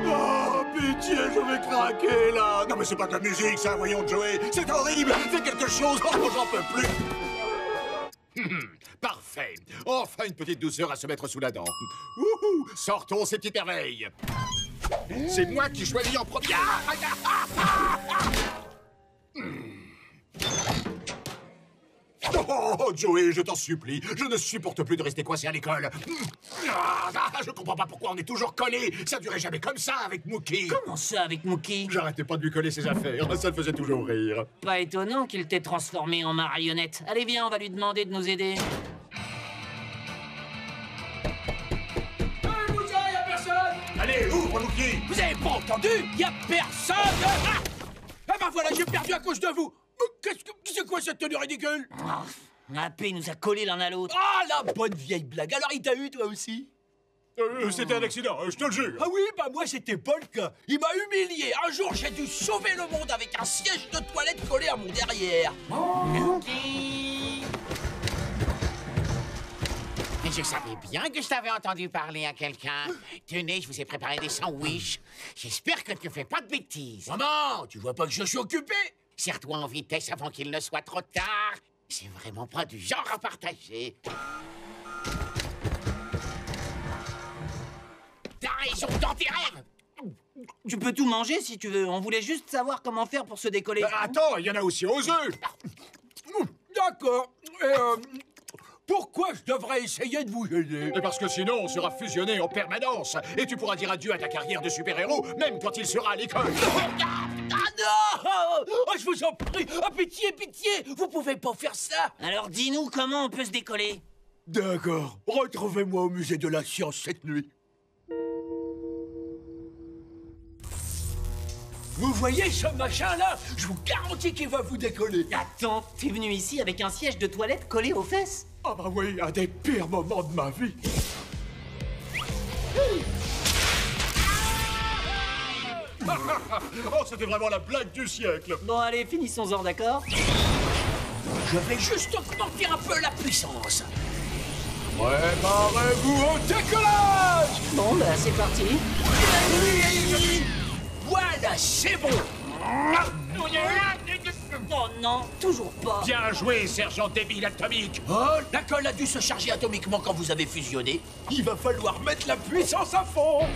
Oh, pitié, je vais craquer, là. Non, mais c'est pas de la musique, ça, voyons, Joey. C'est horrible. Fais quelque chose. Oh, j'en peux plus. Parfait. Enfin une petite douceur à se mettre sous la dent. Wouhou, sortons ces petites merveilles. C'est moi qui choisis en premier. Oh, Joey, je t'en supplie. Je ne supporte plus de rester coincé à l'école. Je comprends pas pourquoi on est toujours collés. Ça durait jamais comme ça avec Mookie. Comment ça, avec Mookie? J'arrêtais pas de lui coller ses affaires. Ça le faisait toujours rire. Pas étonnant qu'il t'ait transformé en marionnette. Allez, viens, on va lui demander de nous aider. Allez, ouvre, Mookie! Vous avez pas entendu? Y a personne! Ah! Eh ben voilà, j'ai perdu à cause de vous! C'est quoi cette tenue ridicule? AP nous a collés l'un à l'autre. Ah, la bonne vieille blague! Alors il t'a eu, toi aussi? C'était un accident, je te le jure! Ah oui, bah moi c'était pas le cas. Il m'a humilié. Un jour, j'ai dû sauver le monde avec un siège de toilette collé à mon derrière. Mais je savais bien que je t'avais entendu parler à quelqu'un. Tenez, je vous ai préparé des sandwichs. J'espère que tu fais pas de bêtises. Maman, tu vois pas que je suis occupé? Serre-toi en vitesse avant qu'il ne soit trop tard. C'est vraiment pas du genre à partager. T'as raison dans tes rêves. Tu peux tout manger si tu veux. On voulait juste savoir comment faire pour se décoller. Attends, il y en a aussi aux œufs. D'accord. Pourquoi je devrais essayer de vous aider? Parce que sinon, on sera fusionnés en permanence. Et tu pourras dire adieu à ta carrière de super-héros, même quand il sera à l'école. Ah non! Oh, je vous en prie! Oh, pitié, pitié! Vous pouvez pas faire ça! Alors dis-nous comment on peut se décoller. D'accord. Retrouvez-moi au musée de la science cette nuit. Vous voyez ce machin-là? Je vous garantis qu'il va vous décoller. Attends, t'es venu ici avec un siège de toilette collé aux fesses? Ah bah oui, un des pires moments de ma vie. Oh, c'était vraiment la blague du siècle. Bon, allez, finissons-en, d'accord? Je vais juste augmenter un peu la puissance. Préparez-vous au décollage! Bon, bah, c'est parti. Voilà, c'est bon. Oh non, toujours pas. Bien joué, sergent débile atomique. Oh, la colle a dû se charger atomiquement quand vous avez fusionné. Il va falloir mettre la puissance à fond.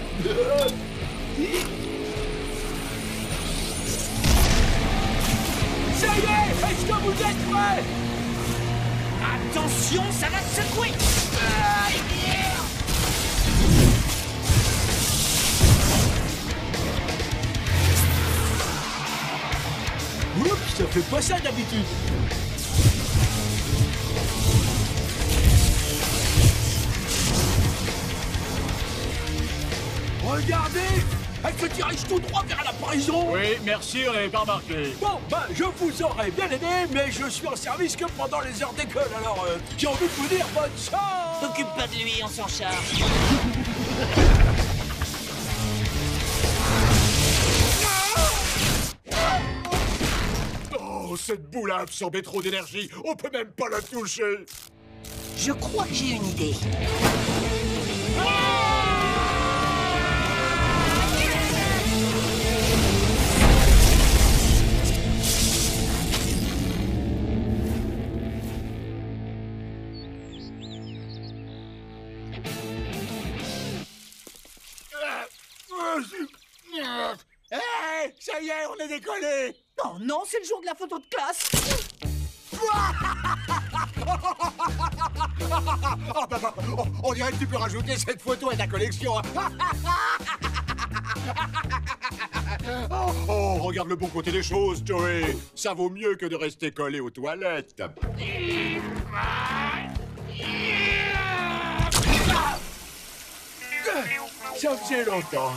Ça y est, est-ce que vous êtes prêts? Attention, ça va secouer. Oups, ça fait pas ça d'habitude. Regardez! Elle se dirige tout droit vers la prison! Oui, merci, on n'avait pas remarqué. Bon, ben, je vous aurais bien aidé, mais je suis en service que pendant les heures d'école, alors j'ai envie de vous dire bonne chance! T'occupe pas de lui, on s'en charge. Oh, cette boule a absorbé trop d'énergie. On peut même pas la toucher. Je crois que j'ai une idée. Hé, ça y est, on est décollé. Oh non, c'est le jour de la photo de classe. On dirait que tu peux rajouter cette photo à ta collection. Oh, regarde le bon côté des choses, Joey. Ça vaut mieux que de rester collé aux toilettes. Ça faisait longtemps.